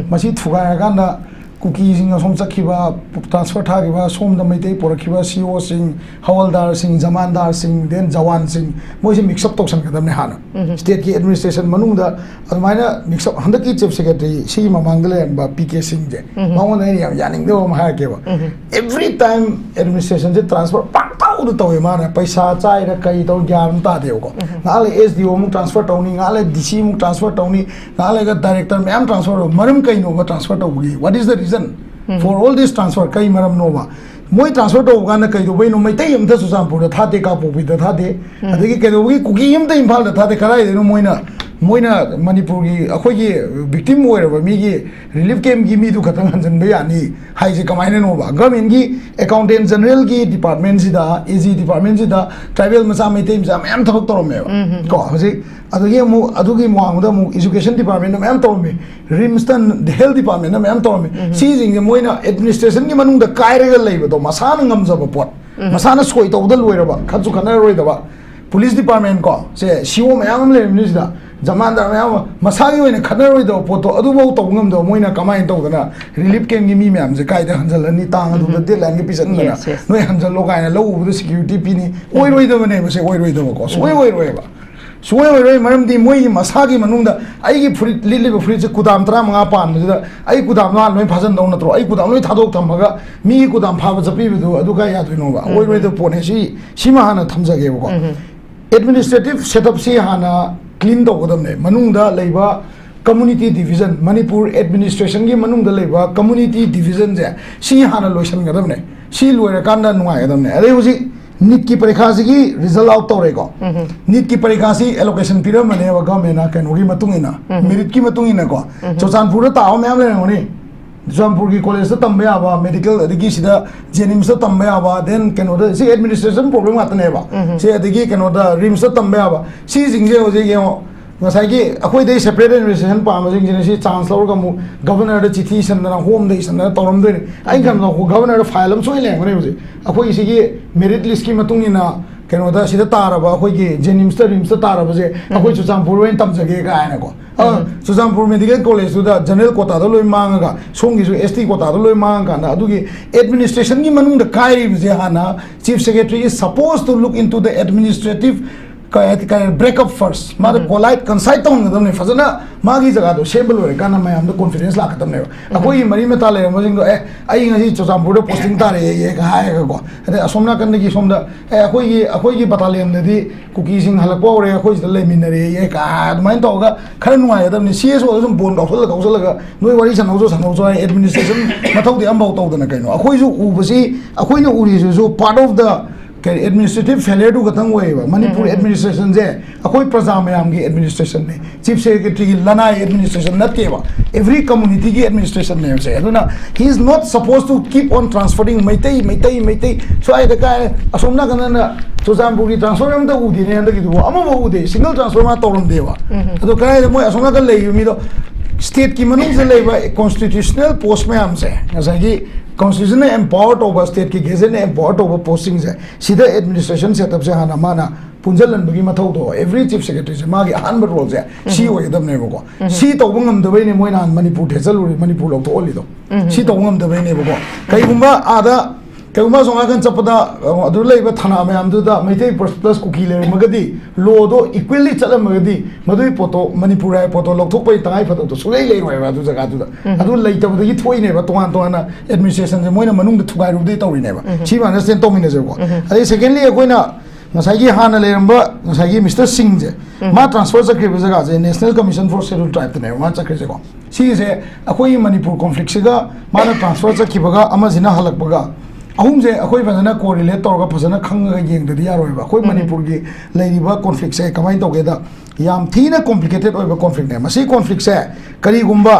masi thugai ga na cookie sing som chakhiba transfer thagiba som da meitei porakhiba CO sing hawaldar sing zamandar sing then jawan sing moi se mix up tokshan kadam ne hana state ki administration manung da admaina mix up handaki Chief Secretary si mamangale ba PK sing je mawon ne yaning do ma ha ke ba every time administration je transfer pak tau do toy mana paisa chai ra kai to gyam ta de ko ngale SDO mu transfer tawni ngale DC mu transfer tawni ngale ga director ma'am transfer maram kai no ba transfer tawgi what is the reason for all this transfer kai maram nova moi transfer to gana kai do no mai tai amda susampur da thate ka popi da thate adagi kai do gi kuki amda imphal da thate karai de no moina Manipur gi akhoi gi victim oira ba mi gi relief camp gi mi du khatang hanjan ba yani hai je kamaina no ba government gi accountant general gi department sida AG department sida tribal masa mai tai masa am thak to me ko hoji adugi mo amda mo education department am to me rimstan health department am to me si jing moina administration gi manung da kaire ga leiba do masana ngam jaba pot masana soi to dal loira ba khachu khana roi da ba police department ko se CO mayam le minister Zamandar mayam masagi hoine khana roi da pot adu bo to ngam do moina kamai to da relief camp gi mi mayam je kai da hanjal ani tang adu da de lang gi pisan na noi hanjal lo kai na lo bu security pini oi roi da ne ba se oi roi da ko oi roi ba Suwe maram di moi masagi manungda ai gi fruit lili ba fruit kudam tra manga pan da ai kudam na noi phasan dong na tro ai kudam noi thadok thamaga mi kudam pha ba japi du adu ga ya thino ba oi da pone si ma hana thamja ge ko administrative setup si hana clean do godam ne manungda leiba community division Manipur administration gi manungda leiba community division je si hana loisan gadam ne si loira kan da nungai gadam ne are huji NEET की परीक्षा से result out तौरेको NEET की परीक्षा से allocation पीरम मने government ना कनोगी मतुंगिना merit की मतुंगिना को चौचानपुर ताओ मैम लेंगोनी चौचानपुर की कॉलेज से तंबे आवा मेडिकल अदगी सिदा जेनिम्स से तंबे आवा देन कनोदा से एडमिनिस्ट्रेशन प्रॉब्लम आतने बा से अदगी कनोदा रिम्स से तंबे आवा सी जिंगे होजे ये ngасꯥꯏꯒꯤ ꯑꯩꯈꯣꯏꯗꯩ ꯁꯦꯄꯔꯦꯠ ꯑꯦꯗꯃꯤꯅꯤꯁꯇ꯭ꯔꯦꯁꯟ ꯄꯥꯝꯕꯁꯤꯡꯁꯤꯅ ꯁꯤ ꯆꯥꯟꯁꯂꯔꯒ ꯑꯃꯨꯛ ꯒꯕꯔꯅꯔꯗ ꯆꯤꯊꯤ ꯏꯁꯟꯗꯅ ꯍꯣꯝꯗ ꯏꯁꯟꯗꯅ ꯇꯧꯔꯝꯗꯣꯏꯅꯤ ꯑꯩꯅ ꯈꯟꯕꯗ ꯒꯕꯔꯅꯔꯗ ꯐꯥꯏꯜ ꯑꯃ ꯁꯣꯏ ꯂꯩꯔꯝꯒꯅꯤ ꯍꯧꯖꯤꯛ ꯑꯩꯈꯣꯏꯒꯤ ꯁꯤꯒꯤ ꯃꯦꯔꯤꯠ ꯂꯤꯁꯀꯤ ꯃꯇꯨꯡ ꯏꯟꯅ ꯀꯩꯅꯣꯗ ꯁꯤꯗ ꯇꯥꯔꯕ ꯑꯩꯈꯣꯏꯒꯤ ꯖꯦꯅꯤꯝꯁꯇ ꯔꯤꯝꯁꯇ ꯇꯥꯔꯕꯁꯦ ꯑꯩꯈꯣꯏ ꯆꯨꯔꯆꯥꯟꯄꯨꯔ ꯑꯣꯏꯅ ꯇꯝꯖꯒꯦ ꯀꯥꯏꯅꯀꯣ ꯆꯨꯔꯆꯥꯟꯄꯨꯔ ꯃꯦꯗꯤꯀꯦꯜ ꯀꯣꯂꯦꯖꯇꯨꯗ ꯖꯦꯅꯔꯦꯜ ꯀꯣꯇꯥꯗ ꯂꯣꯏ ꯃꯥꯡꯉꯒ ꯁꯣꯝꯒꯤꯁꯨ ꯑꯦꯁ ꯇꯤ ꯀꯣꯇꯥꯗ ꯂꯣꯏ ꯃꯥꯡꯉꯀꯥꯟꯗ ꯑꯗꯨꯒꯤ ꯑꯦꯗꯃꯤꯅꯤꯁꯇ꯭ꯔꯦꯁꯟꯒꯤ ꯃꯅꯨꯡꯗ ꯀꯥꯏꯔꯤꯕꯁꯦ ꯍꯥꯟꯅ chief secretary is supposed to look into the administrative breakup first मारे polite concise तो होंगे तमने फजना मागी जगह तो शेबल हो रहे काना मैं हम तो confidence ला खत्म नहीं हो अकोई मरी में ताले रहे मुझे आई इंग्लिश चौचानपुर पोस्टिंग तारे ये कहाँ है को अरे असोमना करने की सोमदा अकोई की बता ले हमने दी कुकीजिंग हलक पाव रहे अकोई जल्ले मिनरे ये कहाँ माइन तो होगा खरन हुआ है तमने CS वो तो बोन काउंसिल लगा नोई वाली सनौजो एडमिनिस्ट्रेशन मतलब दी अंबाउ तो उधर कहीं अकोई जो ऊबसी अकोई ने उड़ी जो part of the administrative failure टू खतंग हुए मणिपुर एडमिनिस्ट्रेशन से अकोई प्रजा मैम की एडमिनिस्ट्रेशन ने चीफ सेक्रेटरी की लनाई एडमिनिस्ट्रेशन नत्तेवा एवरी कम्युनिटी की एडमिनिस्ट्रेशन ने से अदुना he is not suppose to keep on transferring Meitei स्वाय द काय असोमना कनना चुरचानपुर की ट्रांसफर हम तो उदिने अंदर की अमो उदे सिंगल ट्रांसफर मा तौरम देवा अदो काय मोय असोमना कन लेय मिदो स्टेट की मनुंग से लेबा कॉन्स्टिट्यूशनल पोस्ट में हमसे जैसे Constitution ने empowered over state की गेजेट ने empowered over postings है सीधा administration setup से हाना माना पुंजलन बगी मथौ तो every chief secretary से मागी अहम रोल से सी हो एकदम नहीं बको सी तो बंगम दबाई ने मोइना मणिपुर ठेचल उरी मणिपुर लोग तो ओली तो सी तो बंगम दबाई ने बको कई गुम्बा आधा कई गुम्बा सोंगा कन चपदा अदुले इबा थाना में आमदुदा मैथे प्लस कुकी ले मगदी लो दो इक्वली चल मगदी मदुई पोतो मणिपुर है पोतो लोग थोक पे ताई फतो तो सुले ले होय अदु जगह दुदा अदु लई तब दगी थोई ने बा तोहान तोहाना एडमिनिस्ट्रेशन से मोइना मनुंग द थुगाई रुदी तौरी ने बा सी अंडरस्टैंड तो मिने जको अदे सेकेंडली अकोइना ngасꯥꯏꯒꯤ ꯍꯥꯟꯅ ꯂꯩꯔꯝꯕ ꯉꯁꯥꯏꯒꯤ ꯃꯤꯁꯇꯔ ꯁꯤꯡ ꯁꯦ ꯃꯥ ꯇ꯭ꯔꯥꯟꯁꯐꯔ ꯆꯠꯈꯤꯕ ꯖꯒꯥꯁꯦ ꯅꯦꯁꯅꯦꯜ ꯀꯃꯤꯁꯟ ꯐꯣꯔ ꯁꯦꯗ꯭ꯌꯨꯜ ꯇ꯭ꯔꯥꯏꯕꯇꯅꯦꯕ ꯃꯥ ꯆꯠꯈ꯭ꯔꯤꯁꯦꯀꯣ ꯁꯤꯁꯦ ꯑꯩꯈꯣꯏꯒꯤ ꯃꯅꯤꯄꯨꯔ ꯀꯣꯟꯐ꯭ꯂꯤꯛꯁꯤꯒ ꯃꯥꯅ ꯇ꯭ꯔꯥꯟꯁꯐꯔ ꯆꯠꯈꯤꯕꯒ ꯑꯃꯁꯤꯅ ꯍꯜꯂꯛꯄꯒ ꯑꯍꯨꯝꯁꯦ ꯑꯩꯈꯣꯏ ꯐꯖꯅ ꯀꯣꯔꯤꯂꯦꯠ ꯇꯧꯔꯒ ꯐꯖꯅ ꯈꯪꯉꯒ ꯌꯦꯡꯗꯗꯤ ꯌꯥꯔꯣꯏꯕ ꯑꯩꯈꯣꯏ ꯃꯅꯤꯄꯨꯔꯒꯤ ꯂꯩꯔꯤꯕ ꯀꯣꯟꯐ꯭ꯂꯤꯛꯁꯦ ꯀꯃꯥꯏꯅ ꯇꯧꯒꯦꯗ ꯌꯥꯝ ꯊꯤꯅ ꯀꯣꯝꯄ꯭ꯂꯤꯀꯦꯇꯦꯗ ꯑꯣꯏꯕ ꯀꯣꯟꯐ꯭ꯂꯤꯛꯅꯦ ꯃꯁꯤ ꯀꯣꯟꯐ꯭ꯂꯤꯛꯁꯦ ꯀꯔꯤꯒꯨꯝꯕ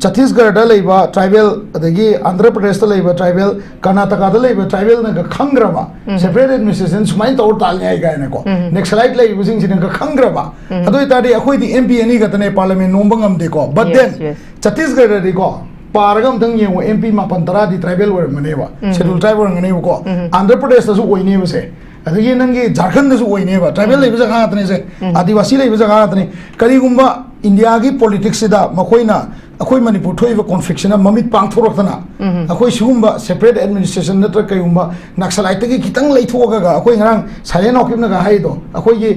छत्तीसगढ़ लेबा ट्राइबल अदगी आंध्र प्रदेश लेबा ट्राइबल कर्नाटका लेबा ट्राइबल न खंग्रबा सेपरेट एडमिनिस्ट्रेशन सुमाइन तौर तालने आई गायने को नेक्सलाइट लेबा सिंग सिन खंग्रबा अदोय तादि अखोय दि एमपी एनी गतने पार्लियामेंट नोंबंगम देखो बट देन छत्तीसगढ़ देखो पारगम दंग येंगो एमपी मापन तरा दि ट्राइबल वर मनेबा शेड्यूल ट्राइब वर ngane को आंध्र प्रदेश तसु ओइने बसे अदगी नंगे झारखंड तसु ओइने बा ट्राइबल लेबा जगह आतने से आदिवासी लेबा जगह आतने करीगुंबा इंडिया की पॉलिटिक्स सिदा मखोइना अखोई मणिपुर थोइबा कॉन्फ्लिक्शन ममित पांगथोरक्तना अखोई सिगुंबा सेपरेट एडमिनिस्ट्रेशन नत्र कयुंबा नक्सलाइट की खितंग लेथोगा अखोई ngरang साइलेंट ऑकिमना हाइदो अखोई की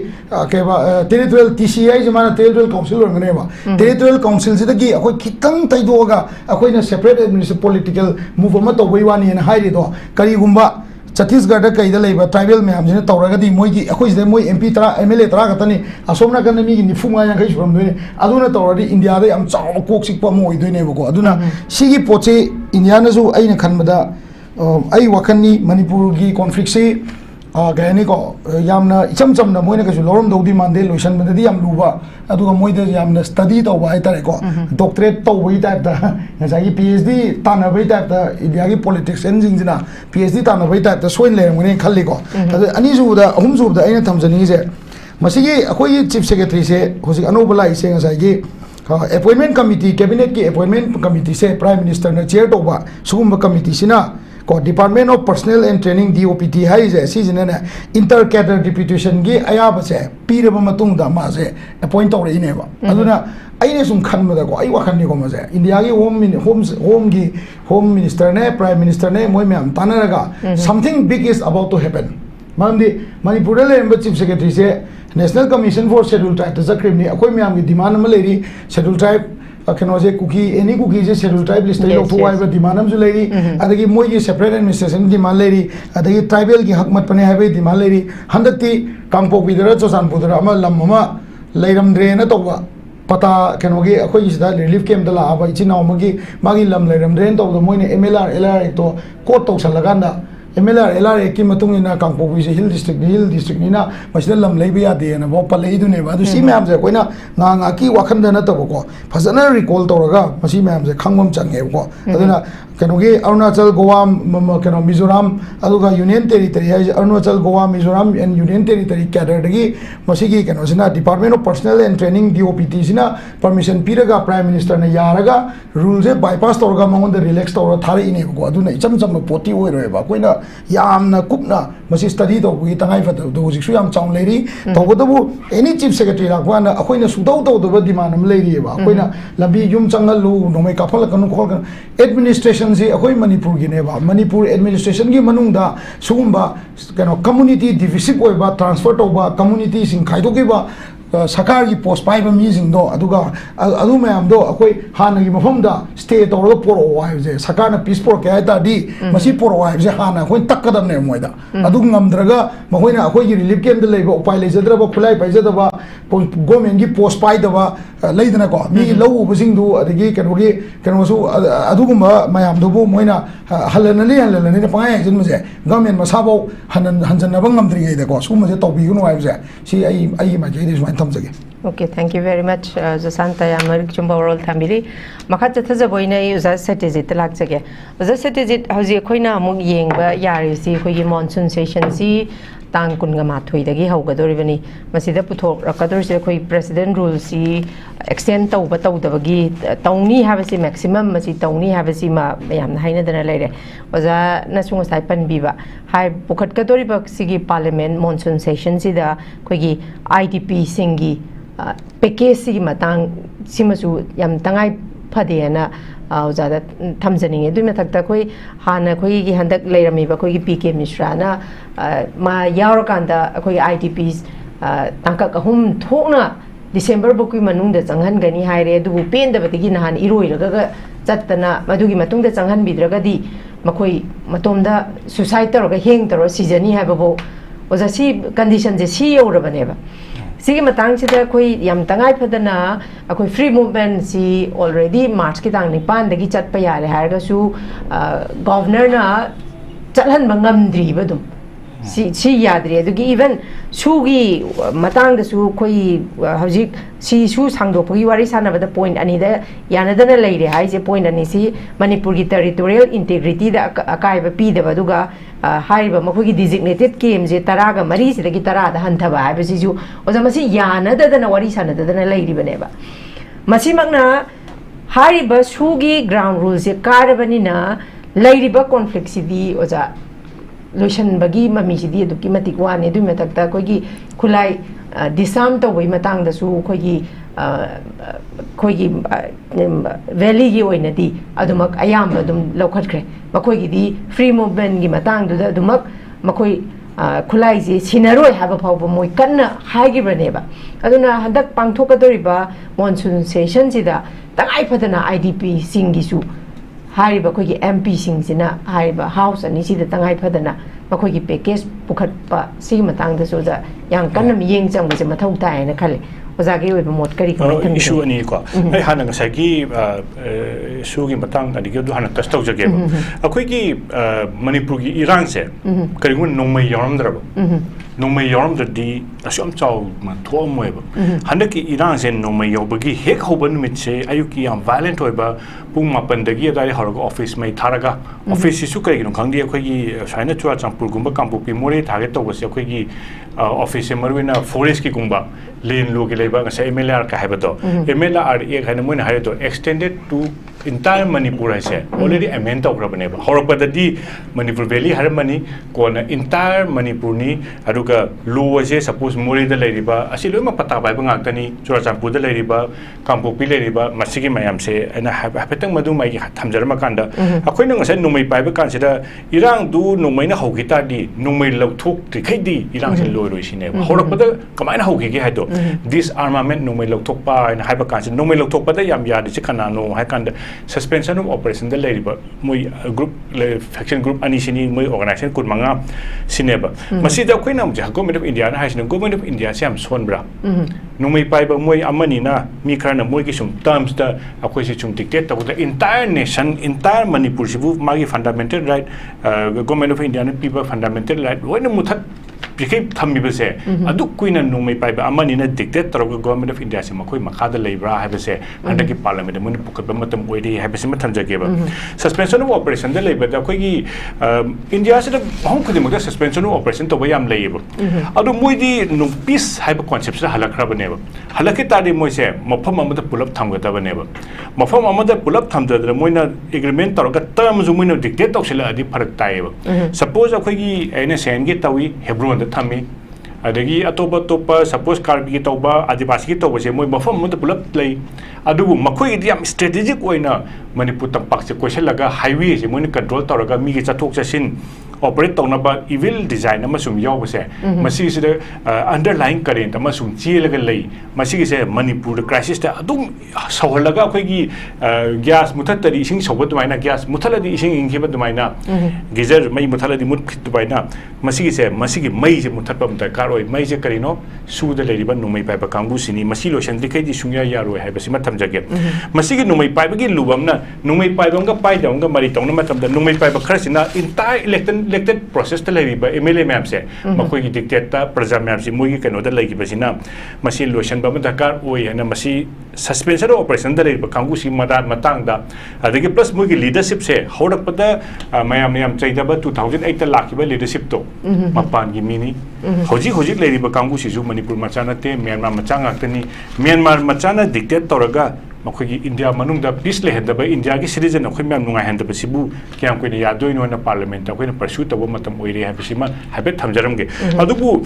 केबा टेरिटोरियल टीसीआई जमाना टेरिटोरियल काउंसिल रंगनेबा टेरिटोरियल काउंसिल सिदगी अखोई खितंग तैदोगा अखोइना सेपरेट एडमिनिस्ट्रेशन पॉलिटिकल मूव अमा तौबई वानी न हाइरिदो करीगुंबा छत्तीसगढ़ कईद लेबा ट्राइबल मैम से तौरगदी मोई अखोई मोई एमपी तरा एमएलए तरा खतनी असोमना कन मी निफुमा यांखै सुरमदोने अदुना तौरदी इंडिया दे हम चाव कोक सिकपा मोइदोनेबको अदुना सिगी पोचे इंडिया नजु अइना खनबदा अई वखननी मणिपुर की कॉन्फ्लिक्ट से गहनी को यामना इचम चमना मोइना कछु लोरम दौदी मानदे लोशन बददी याम लुबा अदुगा मोइदे यामना स्टडी तौबा हाइतारे को डॉक्टरेट तौबई टाइप दा ngसाई पीएचडी तानबई टाइप दा इंडिया की पॉलिटिक्स एनजिंगजिना पीएचडी तानबई टाइप दा सोइन लेरमगने खल्ली को अदु अनी जुदा अहुम जुदा अइना थमजनी जे मसिगी अखोई चीफ सेक्रेटरी से होसि अनौबा लाई से ngसाई की अपॉइंटमेंट कमिटी कैबिनेट की अपॉइंटमेंट कमिटी से प्राइम मिनिस्टर ने चेयर तौबा सुगुम कमिटी सिना को department of personnel and training DOPT है जे सिजने इंटर कैडर डिप्यूटेशन की अयाब से पीरब मतुंगदा मासे अपॉइंट तौरइनेबा अदुना अइने सुम खनबदा को अइ वखननि को मजे इंडिया की होम मिनिस्टर ने प्राइम मिनिस्टर ने मोय मैम तानरगा something big is about to happen मामदी मणिपुर लेब चीफ सेक्रेटरी से national commission for schedule tribe तजक्रिमनी अखोय मैम की डिमांड में लेरी शेड्यूल ट्राइब कनोजे कुकी एनी कुकी से शेड्यूल ट्राइब लिस्ट लौथोवाइबा डिमांड अमजु लेरी अदगी मोई सेपरेट एडमिनिस्ट्रेशन डिमांड लेरी अदगी ट्राइबल की हक मत पने हाइबे डिमांड लेरी हंदती कांगपोपीदरा चोसानपुदरा अमा लम अमा लेरमद्रे न तौबा पता कनोगे अखोई सिदा रिलीफ कैम्प दला आबा इचिनाव मगी मागी लम लेरमद्रे न तौबा मोइने एमएलआर एलआर तो कोट तौसलगांदा MLR LRA की मतुंग इना कांगपोपी से हिल डिस्ट्रिक्ट नीना मसिदा लम लेबे यादे ना बो पले इदुने बा दु सी मैम से कोइना nga की वाखन दना तब को फजना रिकॉल तौरगा मसी मैम से खंगम चंगे को अदुना कनोगे अरुणाचल गोवा कनो मिजोराम अदुगा यूनियन टेरिटरी है Arunachal Goa Mizoram and union territory cadre दगी मसिगी कनो सिना department of personnel and training DOPT सिना परमिशन पीरगा प्राइम मिनिस्टर ने यारगा रूल से बाईपास तौरगा मंगोंद रिलैक्स तौर थारे इने को अदुना इचम चम पोटी ओइरोबा कोइना यामना कुपना मसी स्टडी तौबगी तंगाई फत दो हुजिसु याम चाउन लेरी तौबदबु एनी चीफ सेक्रेटरी लाकवाना अखोइना सुदौ तौदबा डिमांड अम लेरी बा अखोइना लंबी युम चंगलु नोमै काफल कनु खोल एडमिनिस्ट्रेशन से अखोइ मणिपुर गिने बा मणिपुर एडमिनिस्ट्रेशन की मनुंगदा सुगुंबा कनो कम्युनिटी डिविसिव ओइबा ट्रांसफर तौबा कम्युनिटी सिंग खाइदोगिबा सरकार की पोस्ट पाइब मीजिंग मैम हान की मफम स्टे तौर पोरो है सरकार पीस पोरके है पोरो है हाँ अखोई तकदने मोद मखोना अखोई रिलीफ कैम्प लेब उपाय लेजद्रब खुलाई पाइजदब गवर्नमेंट की पोस्ट पाइदब लेदनको मी लौबसिंगदु अदगी कनोगी कनोसु अदुगुम मयामदुबु मोइना हल्लननी पंगाय हाइजनमसे गवर्नमेंट मसाबो हंजनब ngमद्रिगैदको सुमसे तौबिगुनु हाइबसे सी आई माइजेदि सुमाइन थमजगे Okay, thank you very much. Shanta Yamar Chumba World Tambili. Makata Tazaboina is a Satyajit Laksage. The Satyajit has a coina among Yangba Yarisi, who you monsoon session see. Tankungamatui, the Gihogadorivani, Masida Puto, Rakador, President rules see, extend Touba Tauda, Tony have a maximum, Masi Tony have a sima, Mayam Haina than a lady, was a National Saipan Biva. High Pukatori Sigi Parliament, monsoon session, see the Quigi IDP Singi, Pekesi Matang, Simasu, Yam Tangai Padiana. ज़्यादा थमजनिंगे दुई मथक्ता कोई हाना कोई की हंदक लेरमीबा कोई की पीके मिश्राना मा यावरकांदा कोई ITPs तंका हुम थोना दिसंबर बुकी मनुंग द चंगहन गनी हाइरे दुबु पेंदबतिगी नहान इरोइरगा चत्तना मदुगी मतुंग द चंगहन बिद्रगदी मखोई मतोमदा सुसाइड तरोगा हेंग तरो सीजनी हाइबबो ओजासी कंडीशन जे सी योरबनेबा सिगी मतंग से कोई यम तंगाई फदना अकोई फ्री मूवमेंट सी ऑलरेडी मार्च की तांग निपान दगी चटप यारे हारगसु गवर्नर ना चलहन बंगमद्री बदुम सी यादरे दुगी इवन सुगी मतंग दसु कोई हजिक सी सु सांगदोपगी वारी सानबदा पॉइंट अनि द यानदना लेरे हाइजे पॉइंट अनि सी मणिपुर की टेरिटोरियल इंटीग्रिटी द अकाइब पीदबा दुगा हाइबा मखोगी डिजिग्नेटेड केम जे तरागा मरी सिदगी तरादा हंथबा हाइबसिजु ओजमसी यानददना वारी सानददना लेरिबनेबा मसिमगना हाइबा सुगी ग्राउंड रूल जे कारबनिना लेरिबा कॉन्फ्लिक्ट सिदी ओजा लोशन बगी ममी सिदी अदुकी मतिक वाने दुई मतकता कोगी खुलाई डिसाम तौबई मतंगदसु कोगी कोगी वैली की ओइनदी अदुमक अयाम अदुम लौखटख्रे मखोगी फ्री मूवमेंट की मतंगदुदा अदुमक मखोई खुलाई जे सिनरोय हाबा फावबो मोय कन्ना हाइगिबनेबा अदुना हंदक पांगथोकदोरिबा मॉनसून सेशन सिदा तंगाई फदना IDP सिंगिसु हारिबा कोई MP सिंगसिना हारिबा हाउस अनि सिदा तंगाई फदना मखोगी पैकेज पुखटपा सी मतंग दसो जा yang kanna miyeng chang ba mathau tai na khale ozagi oi mot kari ko thang issue ani ko ai hana ngasai ki issue gi matang ani gi du hana test tau jage akoi ki manipur gi iran se kari ngun nongmai yaram drab nongmai yaram di asom chau ma tho moi ba hana ki iran se nongmai yobagi hek hoban mit se ayuki yam violent oi ba pung mapan dagi adari haraga office mai tharaga office su kari gi khangdi akoi gi saina chua champur gumba kampu pi more target to ba se akoi gi office marwina forest ki gumba lane lo gi leba ngasai MLR ka haiba to MLR ek haina moina haire to extended to entire manipur hai se already amend to grabane ba horopada di manipur valley harmani kona entire manipur ni aduga lo ase suppose mori da leiriba asi loima pata bai ba ngaktani churachampur da leiriba kampopi leiriba masigi mayam se ana hapetang madu mai thamjarma kanda akoina ngasai numai pai ba kansida irang du numai na hogita di numai lauthok trikhaidi irang se loi sine ba horopada kamaina hogi ge haido disarmament numai lauthok pa na haiba kansi numai lauthok pa da yam yadi se kana no hai kanda suspension of operation da leriba moi group faction group ani sini moi organization kun manga sineba masi da koina mja government of India na haisina government of India siam sonbra numai pai ba moi amani na mi kharna moi ki sum terms da akoi si chum dictate ta the entire nation entire manipur sibu magi fundamental right government of India na people fundamental right loina muthat Because Tammy was say, I do Queen and Numi by Amani dictator of the government of India, Makoi Makada Labra, have a say, and the parliament, the Munipukamatam Wadi, have a simatan gave suspension of operation, the labor, the Kogi India said, how could you suspension of operation to Wayam labor? Although Moidi no peace hyper concepts, Halakraba never. Halakita de Moise, Mopama pull up Tanga never. Mofama mother pull up Tanga, the Moina agreement or got terms of winner dictator of Silla di Parataiva. Suppose a Kogi NSN get away, Hebron. Thami adagi atopa suppose karbi toba adibasi ki toba se moi mafam mo pulap play adubu makoi di am strategic oina manipur tampak se question laga highway se moi control taraga mi ki chathok chasin operate tawna ba evil design ama sum yaw se masi se underlying current ama sum chi laga lei masi ki se manipur crisis ta adum sawlaga khoi gi gas muthatari ising sawba dumaina gas muthaladi ising inghiba dumaina geyser mai muthaladi mut phit dumaina masi ki se mai se muthatpa mta karoi mai se karino su da leriba numai pai ba kangu sini masi lo shandri kai di sungya yaroi hai basima thamjage masi ki numai pai ba gi lubamna numai pai ba nga pai da nga mari tawna matam da numai pai ba khrasina entire elected process ta leriba MLA map se makoi gi dictate ta praja map si moi gi kano da legi basina masi lo shan ba ma dakar oi hana masi suspension of operation da leriba kangu si madan matang da adagi plus moi gi leadership se horak pada mayam chaida ba 2008 ta lakiba leadership to mapan gi mini hoji leriba kangu si ju manipur machana te Myanmar machanga tani Myanmar machana dictate toraga makoi India manung da peace le henda ba India gi citizen akhoi myam nungai henda ba sibu kyam koi ya doi no na parliament akhoi na pursue tabo matam oire ha bisima habet thamjaram ge adubu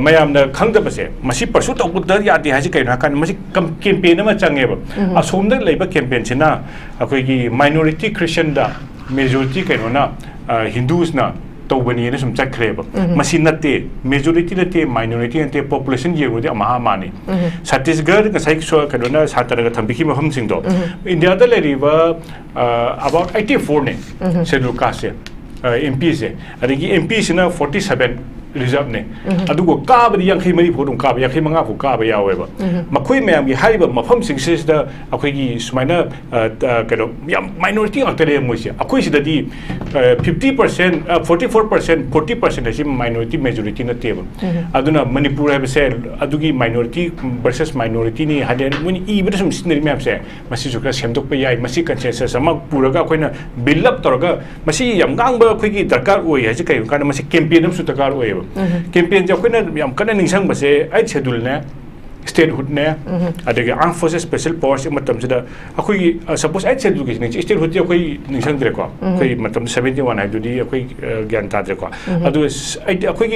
mayam na khangda ba se masi pursue tabo da ya di ha ji kai na kan masi campaign ma change ba asom da leiba campaign china akhoi gi minority Christian da majority kai no na Hindus na Tobani and some check crab. Masinate, majority nate, minority and population year with the Mahamani. Satisgard, the Saiko Kadona, Satara Tambiki Home Sindo. In the other river, about 84 name, said Lucasia, MPs. I think MPs in 47. Reserve ne adugo ka ba yang khai mari phodum ka ba yang khai manga phu ka ba yawe ba makhoi mayam gi haiba mafam sing se da akhoi gi sumaina kado yam minority actare mo se akhoi si da di 50% 44% 40% asi minority majority na table aduna manipur ha se adugi minority versus minority ni haden muni I ba sum sinri map se masi jukra semdok pa yai masi consensus ama puraga khoina build up toraga masi yam gang ba khoi gi darkar oi ha ji kai kana masi campaign am su darkar oi campaign jab koi na yam kana ningsang ba se ai schedule ne statehood ne adege armed forces special force matam sida akoi suppose ai schedule ki ne statehood je koi ningsang dire ko koi matam 71 ai dudi akoi gyan ta dire ko adu akoi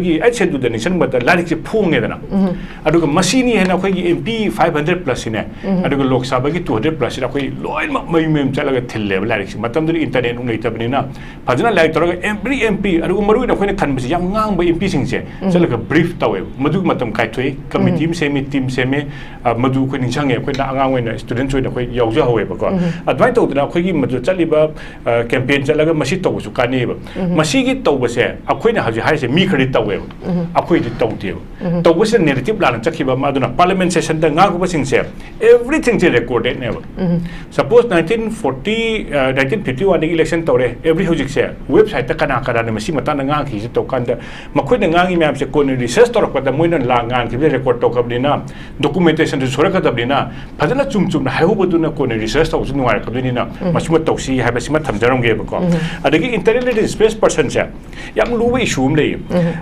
gi ai schedule de ningsang ba da larik se phung ne dana adu ga masini he na akoi gi MP 500 plus ne adu ga lok sabha gi 200 plus akoi loin mai mem chala ga thil le larik se matam duri internet ung nei tabni na phajana laik tor ga every MP adu ga maru na khoi na khan ba yam ngang ba MP sing se chala ga brief tawe madu matam kai thoi committee se team seme madu ko ning change ko na angang wena student choi na ko yauja howe ba ko advai to na ko gi madu chali ba campaign chalaga masi to su kani ba masi gi to ba se akoi na haji hai se mi khari to we akoi di to te to ba se narrative plan chakhi ba ma duna parliament session da nga ko ba sing se everything is recorded ne ba suppose 1951 election to re every hojik se website ta kana kana ne masi mata na nga ki to kan da makoi na nga gi myam se ko ni research to ko da moina la ngan ki record to ka na documentation to sora ka dablina phajana chum na haihu boduna ko ne research to nu war ka na masuma tawsi ha ba sima thamjaram ge ba ko adagi internally space person se yam luwe issue le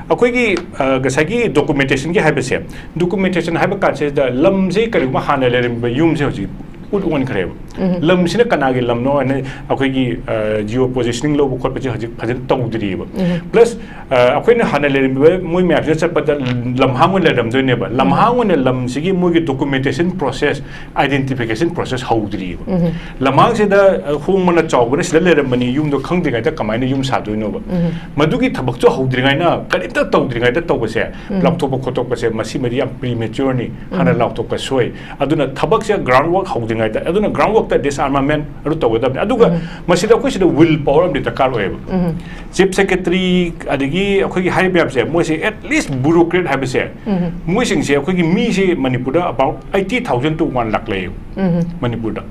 akoi gi gasagi documentation ge ha ba se documentation ha ba kan se da lamje kari ma hana le yum se hoji ud on kare lam sina kana ge lam no ne akoi gi geo positioning lo ko pa ji phajin tong dri ba plus akoi ne hana le moi map se pa lam hangun le dam do ne ba lam hangun ne lam sigi moi gi documentation process identification process how dri ba lam hang se da hung mana chaw ne sile le ram mani yum do khang de ga ta kamai ne yum sa do no ba madu gi thabak cho how dri ngai na kari ta tong dri ngai ta to ba se lam to ba khotok ba se masi mari am premature ni hana law to ka soi aduna thabak se groundwork how dri ngai ta aduna groundwork stop the disarmament adu tawdab aduga masida ko sida will power am dita kar oeb chief secretary adigi akhoi gi hai byam se mo se at least bureaucrat have se mo sing se akhoi gi mi se manipur da about 80,000 to 1 lakh lay manipur da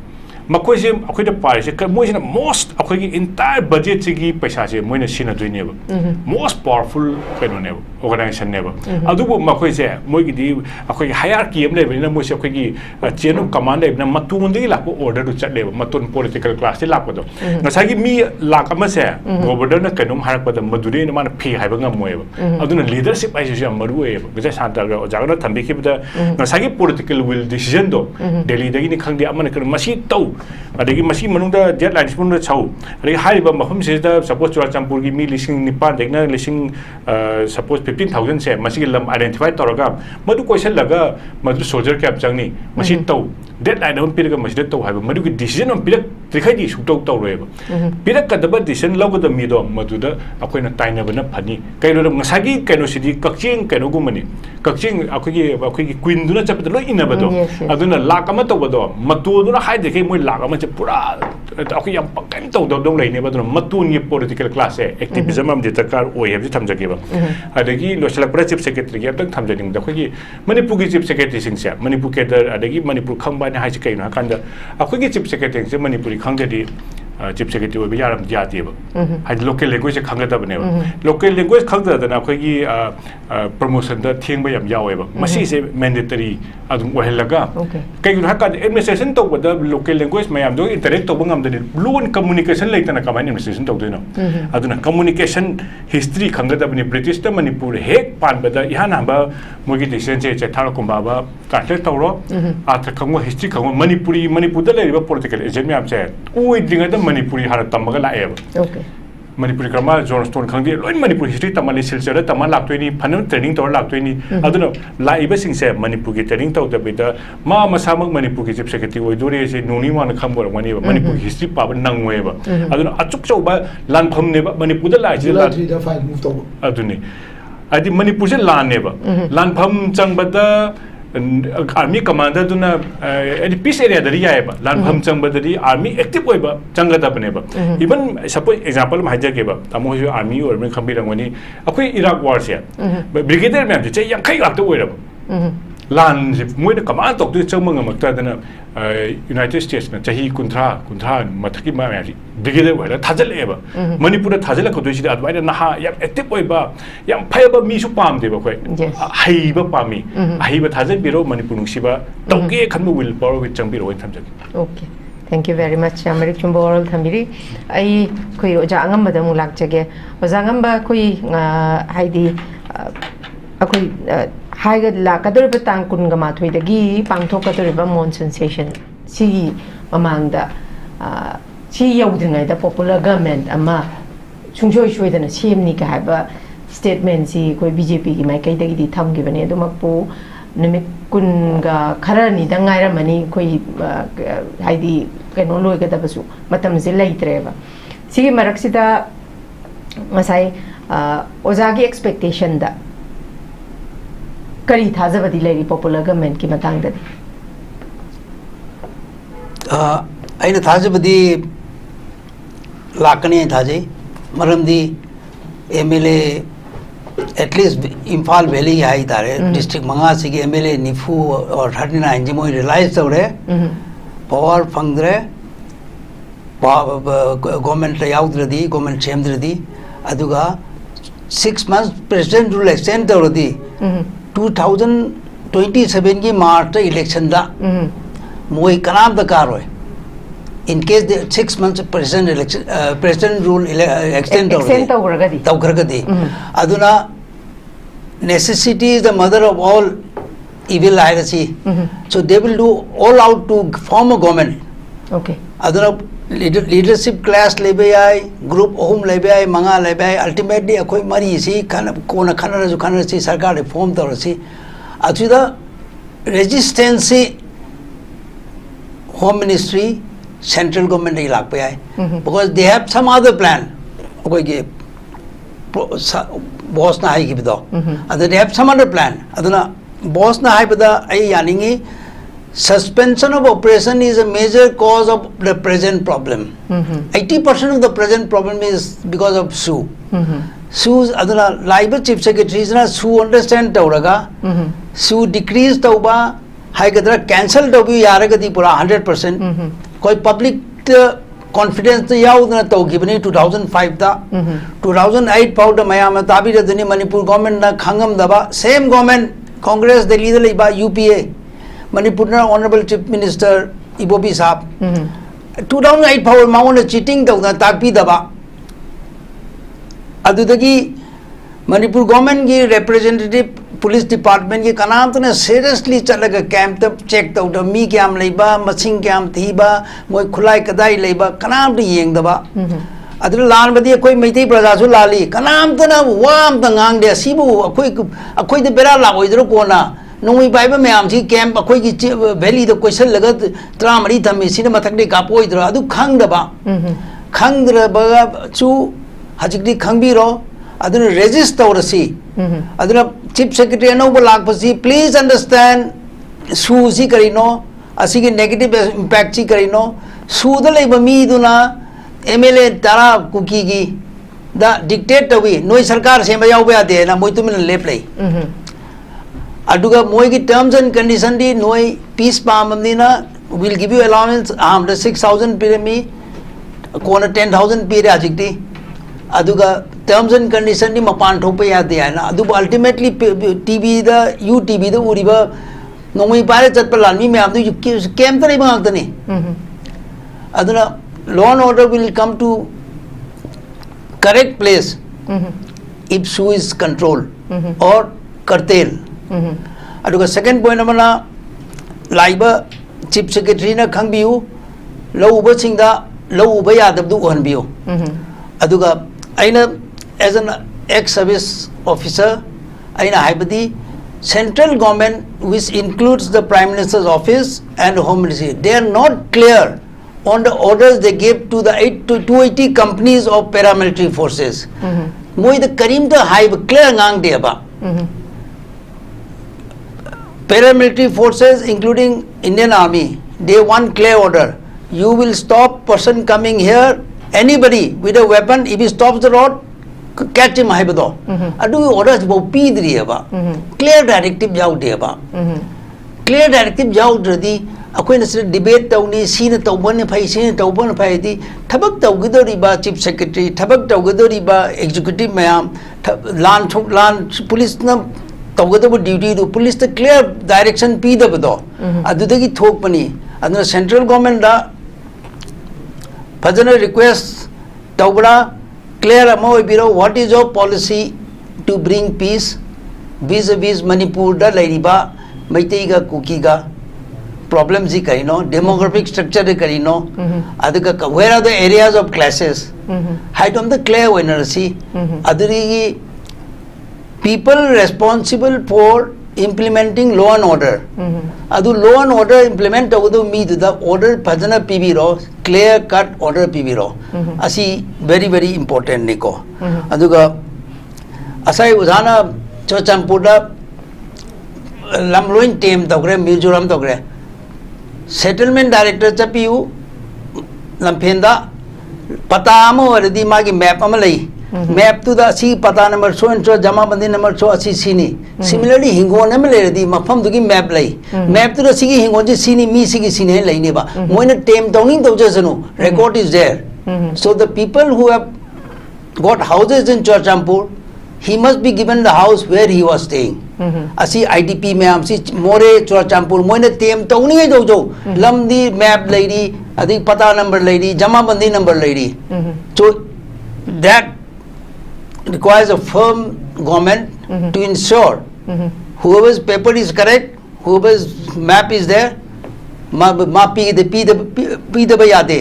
makoi se akhoi da pare se mo se most akhoi gi entire budget se gi paisa se mo na sina doine ba most powerful keno ne organization ne ba adubu makoi se mo gi di akhoi gi hierarchy am le na mo se akhoi gi chain of command le na matun de la ko order to chat le matun political class se la ko do ngasai gi mi lak ama se governor na kenom harak ba da madure na man phi hai ba ngam mo ba aduna leadership ai se maru e ba ja shanta ga jaga na thambi ki ba ngasai gi political will decision do delhi da gi ni khang de amana kan masi tau adagi masi manung da deadline spun da chau adagi hai ba mahum se da suppose churachampur gi mi lising nipan dekna lising suppose 15,000 se masi lam identify toraga madu question laga madu soldier cap changni masi tau deadline on piraga masi da tau hai ba madu gi decision on pirak trikhai di su tau tau re ba pirak ka da ba decision lagu da mi do madu da akoi na taina ba na phani kai ro ngasagi kai no sidi kakching kai no gumani kakching akoi gi queen du na chap da lo ina ba do aduna lakama tau ba do matu du na hai de kai moi lakama pura aku yang pakai tahu dong lain ni betul matun ye political class activism am dia takar oi habis thamja ke ba adagi local chief secretary ya tak thamja ning da khoi manipur gi chief secretary sing sia manipur ke da adagi manipur khamba ne hai kai na kan da aku gi chief secretary se manipuri khang da di chief secretary bi yaram dia ti ba hai local language khang da ba ne local language khang da na khoi gi promotion da thing ba yam yaw ba masi se mandatory adum ohelaga kai gu hakka administration to ba da local language mayam do interact to bangam da fluent communication laitana kamai administration to do no aduna communication history khanga da bani british da manipur hek pan ba da ihan ba mogi decision che thar ko ba ba translate to ro atra khangwa history khangwa manipur da le ba political agent mayam che oi dinga da manipuri har tamaga la e okay manipuri grama johnstone khangdi loi manipur history tamali silchar tamal laktoi phanam training tor laktoi ni aduna laiba sing se manipur gi training to da bida ma masamang manipur gi chief secretary oi dore se nuni man khambor mani manipur history pa ba nangwe ba aduna achuk chau ba lan pham ne ba manipur da lai ji la 3 da 5 move to aduni adi manipur se lan ne ba lan pham chang ba da army commander duna any peace area dari ya ba lan pham chang ba dari army active oi ba changa da bane ba even suppose example ma haja ke ba tamo jo army or me khambi rangwani akoi iraq war se brigadier ma'am che yang khai ak to oi ra lan moi da command tok tu chang mang mak ta dana united states na chahi kunthra mathaki ma ya brigadier wa thajal e ba manipur thajal ko tu si da adwai na ha yam active oi ba yam phai ba mi su pam de ba khoi hai ba pami hai ba thajal biro manipur nung si ba toke khan mo will power with chang biro oi tham jak okay thank you very much Americ chumbo oral thamiri ai khoi oja angam ba da mu lak jage oja angam ba khoi haidi akoi haiga la kadar ba tang kun ga ma thoi da gi pang thok kadar ba monsoon session si mamang da si yaudingai da popular government ama chungchoi choi da na CM ni ka ba statement si koi BJP gi mai kai da gi di tham gi bane do makpu numit kun ga khara ni da ngai ra mani koi haidi keno loi ga da basu matam je lai tre ba si marak si da ngasai oja gi expectation da kari thajabadi leri popular government ki matang da aina thajabadi lakani thajai maramdi MLA at least Imphal Valley hai tare district manga sigi MLA nifu or 39 jimoi realize tore power fangre government yaudredi government chemdredi aduga 6 months president rule extend tawredi 2027 की मार्च election दा मोई कनाम the car होय in case the 6 months president election president rule extend tawragadi aduna necessity is the mother of all evil irasi so they will do all out to form a government okay aduna leadership class lebe ai group home lebe ai manga lebe ai ultimately akoi mari si kana kona khana si sarkar reform tor si achuda resistance home ministry central government ai lak pe ai because they have some other plan akoi ge boss na ai gi bido they have some other plan aduna boss na ai bida ai yaningi suspension of operation is a major cause of the present problem. 80% of the present problem is because of SU. SU aduna Labor Chief Secretary na SU understand tauraga. SU decrease tauba haigadra cancel taubi yaragadi pura 100%. Koi public confidence yaudna taugibani 2005 da. 2008 powder mayama tabi radani Manipur government na khangam daba same government Congress the leader liba UPA Manipur na Honorable Chief Minister Ibobi Saab 2008 power mauna cheating tauna tapi daba adudagi Manipur government ki representative police department ki kanam tane seriously chalaga camp ta check tauda mi kyam leiba masing kyam thiba moi khulai kadai leiba kanam ta yeng daba adul lan badi koi meitei praja su lali kanam tana wam ta ngang de sibu akoi de bera la oidro kona nungui baiba mayam si camp akoi ki valley da question laga tramari thami sina mathak de kapoi dra adu khang daba khang dra ba chu hajikdi khangbi ro aduna register orasi aduna chief secretary Anouba lakpasi please understand su si karino asigi negative impact si karino su da leiba mi duna MLA tara kuki gi da dictate tawi noi sarkar sema yau ba de na moi tumin le play aduga moi ki terms and condition di noi peace palm na will give you allowance the 6000 pire mi kona 10000 pire ajikti aduga terms and condition ni mapan thope ya de na adu ultimately TV da UTV da uriba nomai pare chat palan mi me adu kem tare bang tane aduna law and order will come to correct place if SU is controlled or curtail. Aduga second point amana Labor Chief Secretary na khangbiu law uba singda law uba yadabdu hanbiu. Aduga aina as an ex-service officer aina haibadi central government which includes the Prime Minister's office and Home Ministry they are not clear on the orders they gave to the 280 companies of paramilitary forces. Moi the Karim the high clear ngang deba. Paramilitary forces including Indian Army, they want clear order. You will stop person coming here, anybody with a weapon, if he stops the road, catch him high bedo. Adu orders bo peed riaba. Clear directive jau deba. Clear directive jau dradi. Ako na sila debate taw ni sino taw ba ni pay sino taw ba ni pay di tabag taw gado riba chief secretary tabag taw gado riba executive mayam land police na taw gado ba duty do police the clear direction pi da bado adu da ki thok pani adu central government da fajana request taw bada clear amo biro what is your policy to bring peace vis-a-vis Manipur da lairiba maitei ga kuki ga problems karino demographic structure karino aduga where are the areas of classes height on the clear winner see aduri people responsible for implementing law and order adu law and order implement agudu me the order phajana pb ro clear cut order pb ro asi very important niko aduga asai udhana chochampuda lamloin team togre mizoram togre settlement director chapiu lampenda patamo already magi map amalai map to the si pata number so and so jama bandi number so asi sini similarly hingon amale di mafam dugi map lai map to the sigi hingon ji sini mi sigi sini lai ne ba moina tem downing to jasanu record is there so the people who have got houses in Chorchampur he must be given the house where he was staying asi IDP में हम सी मोरे Chorchampur मोइने तेम तो उन्हीं जो जो लम्दी map lady अधिक पता number lady jamabandi number lady so that requires a firm government to ensure whoever's paper is correct whoever's map is there ma pi the bayade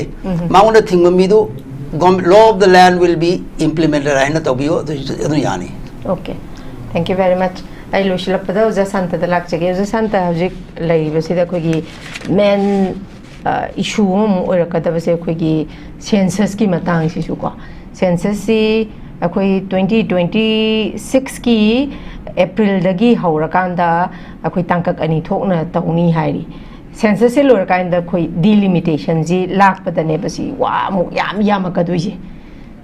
ma una thing mi do law of the land will be implemented aina to bio adu yani. Okay, thank you very much. I loosely pada uza Shanta the lak chege uza Shanta hajik lai basi da koi main issue hom ora kada basi koi census ki matang si su ko census si koi 2026 ki April dagi haura kanda koi tangkak ani thokna tawni hairi census se lor kind da khoi delimitation ji lak padane basi wa mu yam ka duji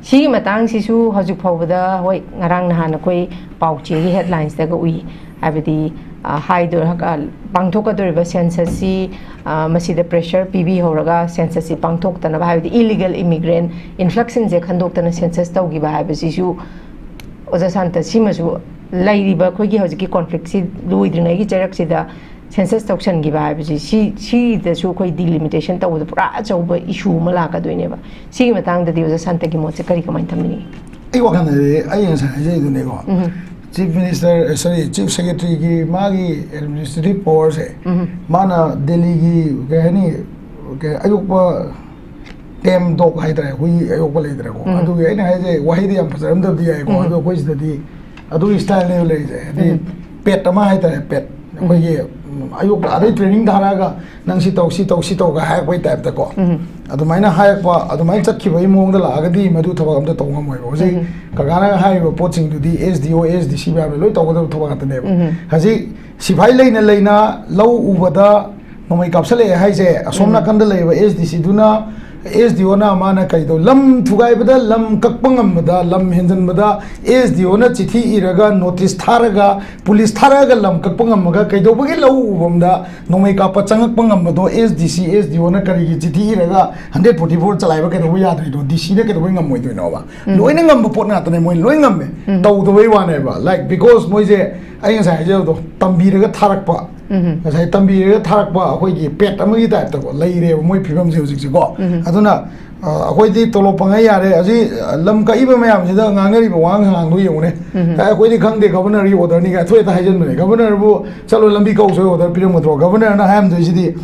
si matang si su hojuk phawda hoi ngarang na na koi pauche gi headlines da ga ui abidi high do pangthok ka do census si masida pressure pb horaga census si pangthok tana ba abidi illegal immigrant influx in je khandok tana census tawgi ba abisi su oza santa si masu lairiba khoi gi hoji conflict si luidrina gi cherak sida census token gi ba si the so koi delimitation taw pura achauba issue mala ka doine ba si matang da diwa santa gi mo che kari kamai thamni ai wa kan ai yan sa je du ne ko chief minister sorry chief secretary ki magi administrative powers hai mana delhi gi gani ayuk pa tem dok hai tra hui ayuk pa le tra ko adu ai na hai je wahi di am phasaram da di ai ko adu koi sta di adu style ne le je di pet ma hai tra pet ko ye ayuk adai training dharaga nang si tau ga hai koi type ta ko adumaina hai pa adumai chakhi bai mong da la ga di madu thaba am da tong ngam oi ji ka ga na hai ro poching du di sdo sdc ba loi taw da thaba ga ta ne haji sifai leina low ubada nomai kapsale hai je asomna kan da leiba sdc duna SDO na mana kai do lam thugai bada lam kakpangam bada lam henjan bada SDO na chithi iraga notice tharaga police tharaga lam kakpangam ga kai do bagi lau bomda nomai ka pachangak pangam bado SDC SDO na kari gi chithi iraga 144 chalai ba kai do ya dri do DC na kai do ngam moi do no ba loina ngam bo pot na ta ne moi loi ngam me tau do wei wa ne ba like because moi je ai sa je do tambi raga tharak pa sai tambi raga tharak pa khoi gi pet amagi type ta ko lai re moi phibam je hujik ko aduna akhoi di tolo pangai yare aji lam ka iba mayam sida ngangari ba wang hang do yone akhoi di khang de governor ri order ni ga thoi ta hajen me governor bu chalo lambi kau so order piram mo governor na ham de sidi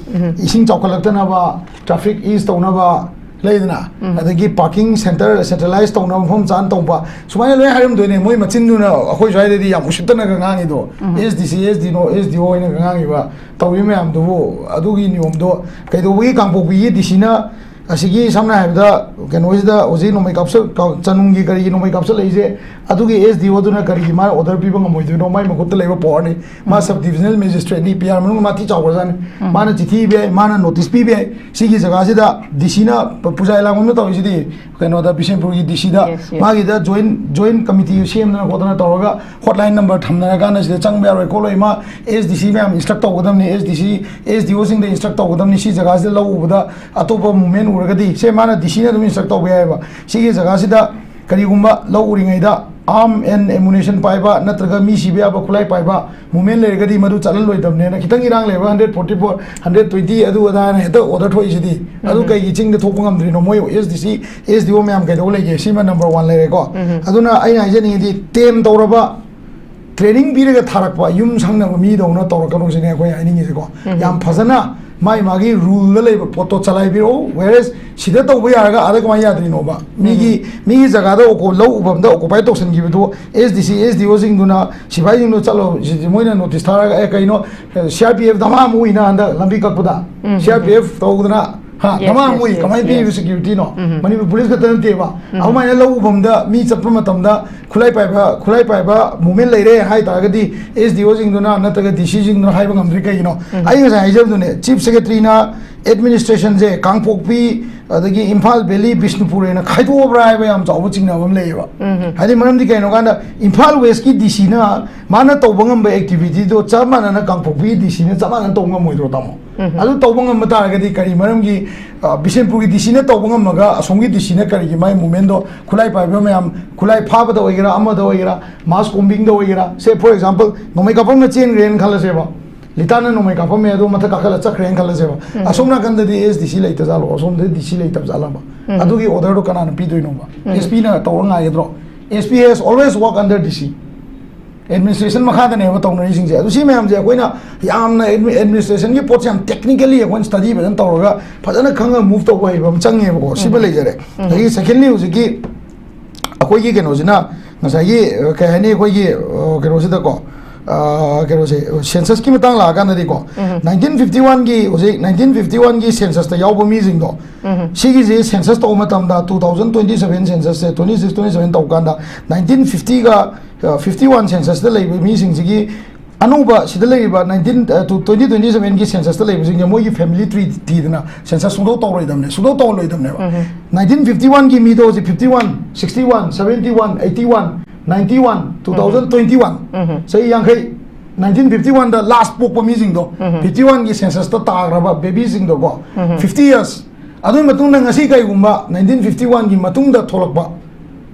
ising chaukalak ta na ba traffic is to na ba leidna adagi parking center centralized to na phom chan tong pa sumai loi harim do ne moi machin du na akhoi jai de di yam ushita na ga ngangi do SDC SD no SDO ina ga ngangi ba tawi mayam do adugi niom do kai do wi kangpo bi DC na asigi samna habda kenoida oji no make up so chanungi kari no make up so leije adugi SDO duna kari ma order pi bang moi no mai makut leba porni ma sub divisional magistrate ni PR manu ma ti chawran mana chithi bi mana notice pi bi sigi jaga sida DC na puja ila ngom to sidi kenoda Bishenpur gi DC da ma gi da joint committee CM na ko na toga hotline number thamna ga na sida chang ba ro ko loi ma SDC ma instruct to godam ni SDC SDO sing the instruct to godam ni si jaga sida lo uda atopa movement uragadi se mana DC na dum instruct to ba ba sigi jaga sida kari gumba lo uringai da arm and ammunition paiba natraga mi sibya ba khulai paiba movement le gadi madu chalal loi damne na kitang irang le 144 120 adu ada na to order thoi sidi adu kai gi ching de thok ngam dri no moi SDC SDO myam kai do le ge sima number 1 le ko aduna ai na je ni di tem toraba training bi re ga tharak pa yum sangna mi do na tor ka no sine ko ai ni ko yam phasana mai magi rule le photo chalai biro whereas sida to ya ga ada kama ya dri no ba mi jaga da ko low ubam da ko pai to sen gi do SDC SDO sing duna sibai sing no chalo moina notice thara ga kai no CRPF dama mu ina anda lambi ka puda CRPF to duna ha dama mu kamai bi security no mani police ka tan te ba ama na low ubam da mi chappa matam da khulai pai ba movement lai re hai ta ga di SDO sing duna na ta ga DC sing no hai ba ngam ri kai no ai ga sai jab dune chief secretary na administration je kangpokpi adagi Imphal Valley Bishnupur na khaido brai ba yam chaw ching na bam lei ba hadi manam di kaino ganda Imphal West ki DC na mana tawbangam ba activity do chamana na kangpokpi DC na chamana tawngam moi do tamo adu tawbangam mata ga di kari manam gi Bishnupur ki DC na tawbangam maga asongi DC na kari gi mai movement do khulai pa ba yam khulai pha ba do ogira ama do ogira mass combing do ogira say for example nomai kapam na chain ren khala se ba litana no mai kapam me do mata kakala chakren khala se ba asomna ganda di SDC lai ta jalo asom de DC lai ta jala ba adu gi order do kana na pi do no ba SP na to nga yedro SP has always work under DC administration makha da ne ba tong na sing je adu si me am je koina yam na administration gi pot yam technically one study ba dan to ga phajana khanga move to bai ba change ba ko si ba lai jare gi secondly uji gi akoi gi keno jina ngasai gi ka hani koi gi keno si da ko kero se census ki matang la ga na ri ko 1951 gi ose 1951 gi census ta yaw bo mi jing do si gi je census to matam da 2027 census se 26 27 to kan da 1950 ga 51 census da lei mi jing gi Anouba sida leiba 2027 gi census ta leiba singa moi gi family tree tidna census sudo to roidamne sudo to loidamne 1951 gi mi do 51 61 71 81 91 2021 sei yang kai 1951 the last pok mi sing do 51 gi census ta tagraba baby sing do go 50 years adu matung na ngasi kai gumba 1951 gi matung da tholakba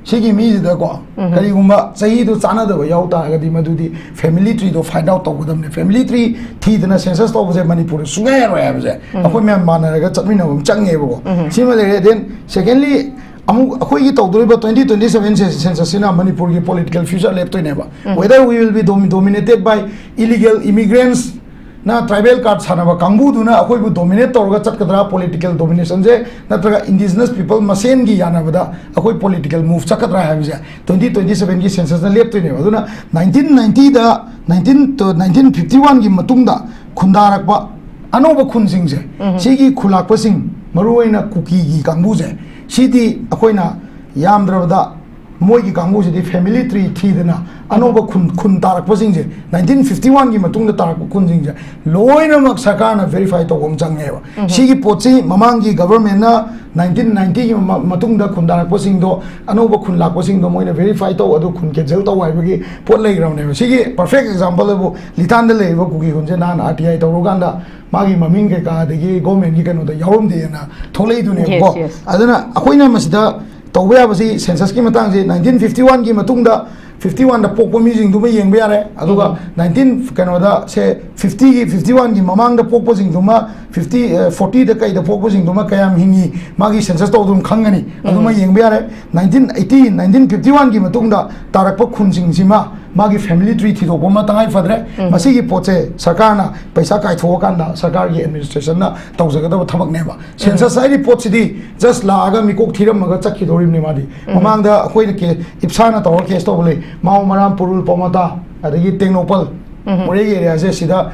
Shiki means the go. Kaligumba, say to Sana the Yauta, Madudi, family tree to find out of them. The family tree, teeth and a census of the manipur. Swear, I have said. A woman manner, I got something of Changebo. Similarly, then, secondly, Akwai talk about 2027 census in Manipur political future left to never. Whether we will be dominated by illegal immigrants. Na tribal cards hanaba kambu duna akoi bu dominate torga chatkadra political domination je natraga indigenous people masen gi yana bada akoi political move chakadra ha bise 2027 gi census na lep to ne aduna 1990 da 1951 gi matung da khundarak ba anoba khun sing je sigi khulak pa sing maruina kuki gi kambu je sidi akoi na yamdra bada moi gi kambu je di family tree thidna Anouba kun tarak pasing je 1951 gi matung da tarak kun sing je loina mak sarkar na verify to gom chang neba sigi pochi mamang gi government na 1990 gi matung da kun tarak pasing do Anouba kun lak pasing do moina verify to adu kun cancel to wai bagi pot lai gram neba sigi perfect example bu litan da lei ku gi kun je nan RTI to ro ganda magi maming ke ka de gi government gi kanu da yawum de na tholei du ne bo aduna akoina masida tawbe abasi census ki matang je 1951 gi matung da 51 da pokpo mi jing du ma yeng ba re aduga 19 kanoda se 50 gi 51 gi mamang da pokpo jing du ma 50 40 da kai da pokpo jing du ma kayam hingi magi census to dum khangani aduma yeng ba re 1980 1951 gi matung da tarak pa khun jing sima magi family tree thi do ma tangai fadre masi gi poche sarkar na paisa kai tho kan da sarkar gi administration na tawjaga da thabak ne ba census ai report sidi just la aga mi kok thiram ma ga chakhi dorim ne madi mamang da khoi ke ipsana to case to bole mau maram purul pomata adagi technopal mure area se sida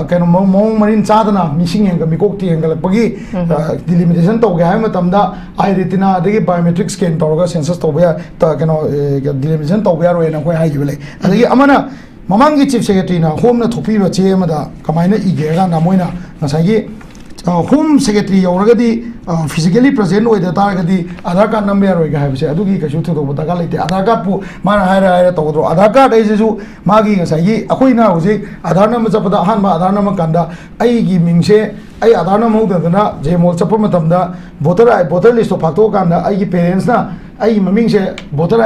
kano mau marin chadana missing hang mi kok ti hang pagi delimitation to ga ma tamda ai retina adagi biometric scan to ga census to ba ta kano delimitation to ba ro na koi hai bele adagi amana mamangi chief secretary na home na thopi ba che ma da kamaina ige ga na moina nasagi home secretary yoragadi physically present with the target Aadhaar card number roiga ha bise adugi ka shuthu do daga lete Aadhaar card pu mana haira to do Aadhaar card ai ju magi ngasai akoina hoje Aadhaar number chapada han ma Aadhaar number kanda ai gi mingse ai Aadhaar number ho da jemol chapa matamda voter list to phakto kanda ai gi parents na ai maming se voter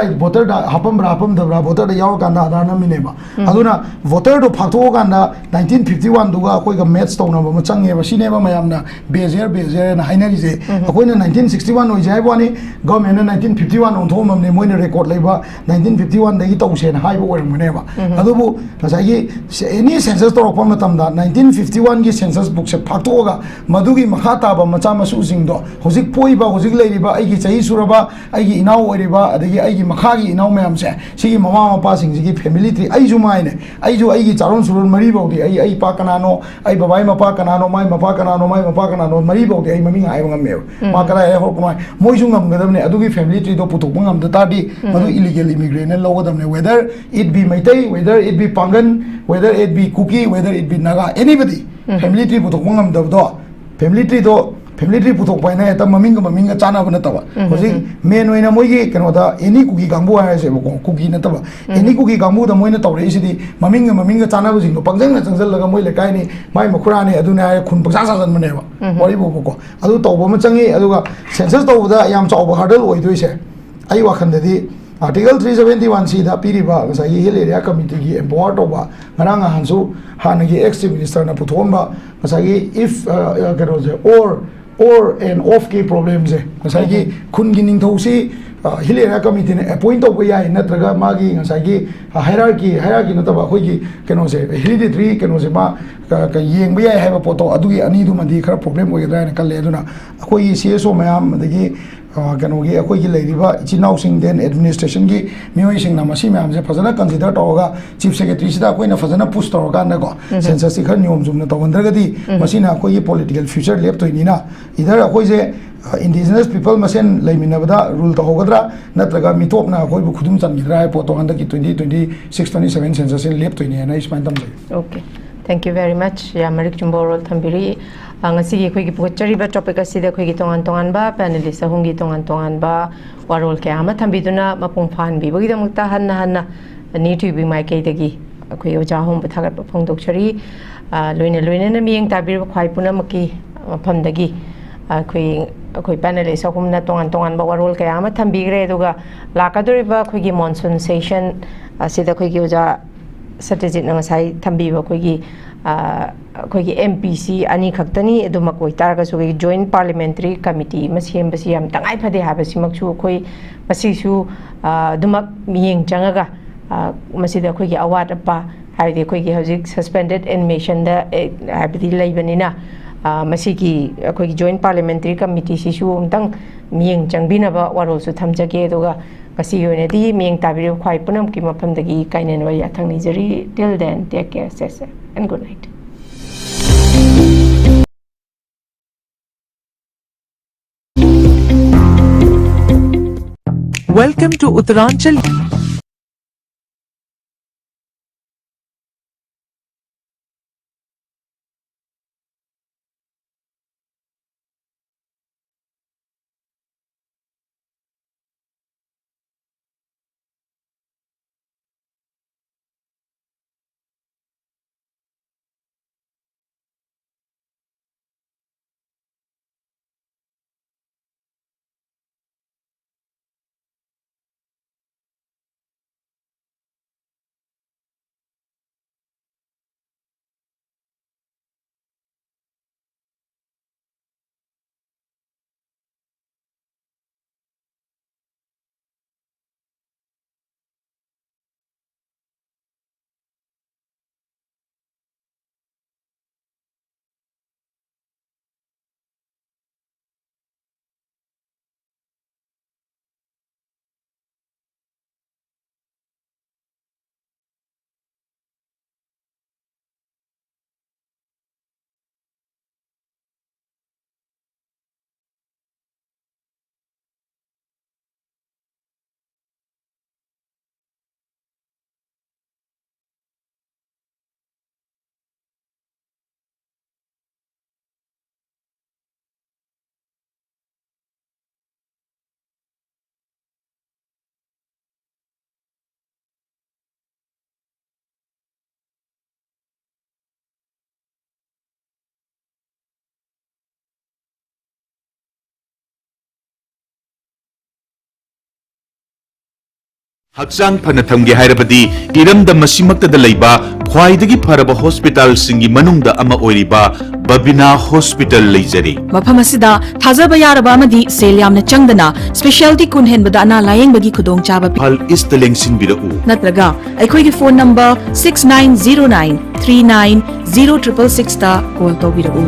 da hapam da voter da yaw kanda Aadhaar number ne ba aduna voter do phakto kanda 1951 duga koi ga match to na ba change ba sine ba mayam na bezer na hainari je akoina 1961 oi jai bani government na 1951 on thom amne moina record leiba 1951 dagi to se na hai bo wer mune ba adubu nasai any census to rokpa matam da 1951 gi census book se phakto ga madugi makhata ba macha masu sing do hojik poi ba hojik leiri ba ai gi chahi suraba ai gi inau ori ba adagi ai gi makha gi inau mayam se sigi mama mapa sing gi family tree ai ju mai ne ai ju ai gi charon surun mari ba di ai pa kanano ai babai mapa kanano mai mapa kanano mari ba di ai mami ai ngam me ma kala e ho ko moi ju ngam gadam ne adugi family tree do putok ngam da ta di madu illegal immigrant ne lo gadam ne whether it be maitai whether it be pangan whether it be kuki whether it be naga anybody family tree putok ngam da do family tree putok pai na ta maming ga chana bana tawa hoji main oina moi gi kano da any kuki gambu ha se ko kuki na tawa any kuki gambu da moina tawre isidi maming ga chana bu jing do pangjang na changjal laga moi le kai ni mai makhura ni aduna khun pangsa sa jan mane ba wari bo ko adu tawba ma changi aduga census tawda yam chawba hurdle oi doi se ai wa khan di Article 371 C da piriba sa hill area committee gi empower to ba ngaranga hansu hanagi ex chief minister na puthomba sa if or an off key problems ngasagi khun gi ning thosi hill area committee ne appoint to ya natraga magi ngasagi hierarchy na taba khoi gi keno se hereditary keno se ma ka yeng ba ya ha poto adugi ani du mandi khara problem oi da na kalle aduna khoi CSO mayam dagi kano gi akoi gi leiriba chinau sing den administration gi mioi sing na masi mayam je phajana consider to ga chief secretary sida koi na phajana push to ga na go census si khar nyom zum na to wandra ga di masi na koi political future left to ni na idhar akoi je indigenous people masen leiminabada rule to hogadra natraga mitopna koi bu khudum chamgidra poto anda ki 2026-27 census in lep toini na isman tam okay thank you very much ya marik chumboro thambiri ngasi gi khoi gi pochari ba topic asida khoi gi tongan tongan ba panelist ahungi tongan tongan ba warol ke ama thambiduna mapung phan bi bogi damukta hanna hanna newtv mai ke dagi khoi oja hom buthagat phongdok chari loine loine na mieng tabir khwai puna maki mafam dagi khoi panelist ahumna tongan tongan ba warol ke ama thambigre duga lakadori ba khoi gi monsoon session asida khoi gi oja Satyajit na ngasai thambiba khoi gi MPC ani khaktani eduma koi targa su gi joint parliamentary committee masiem basi am tangai phade ha basi makchu khoi basi su dumak miyeng changaga masida khoi gi award apa haide khoi gi hojik suspended animation da habdi leibanina masigi khoi gi joint parliamentary committee si su umtang miyeng changbina ba warol su thamjage doga kasi yone di miyeng tabiri khwai punam ki mapam dagi kainen wa ya thangni jari till then take care sese and good night. Welcome to Uttaranchal. Hakchang phana thamge hairabadi iramda masimakta da leiba khwaidagi pharaba hospital singi manungda ama oiriba Babina Hospital leijari mafam asida thajaba yaraba amadi sel yamna changdana specialty kun henbada ana layeng bagi khudong chaba hal istelengsin birau natraga aikhoi gi phone number 6909390666 ta call to birau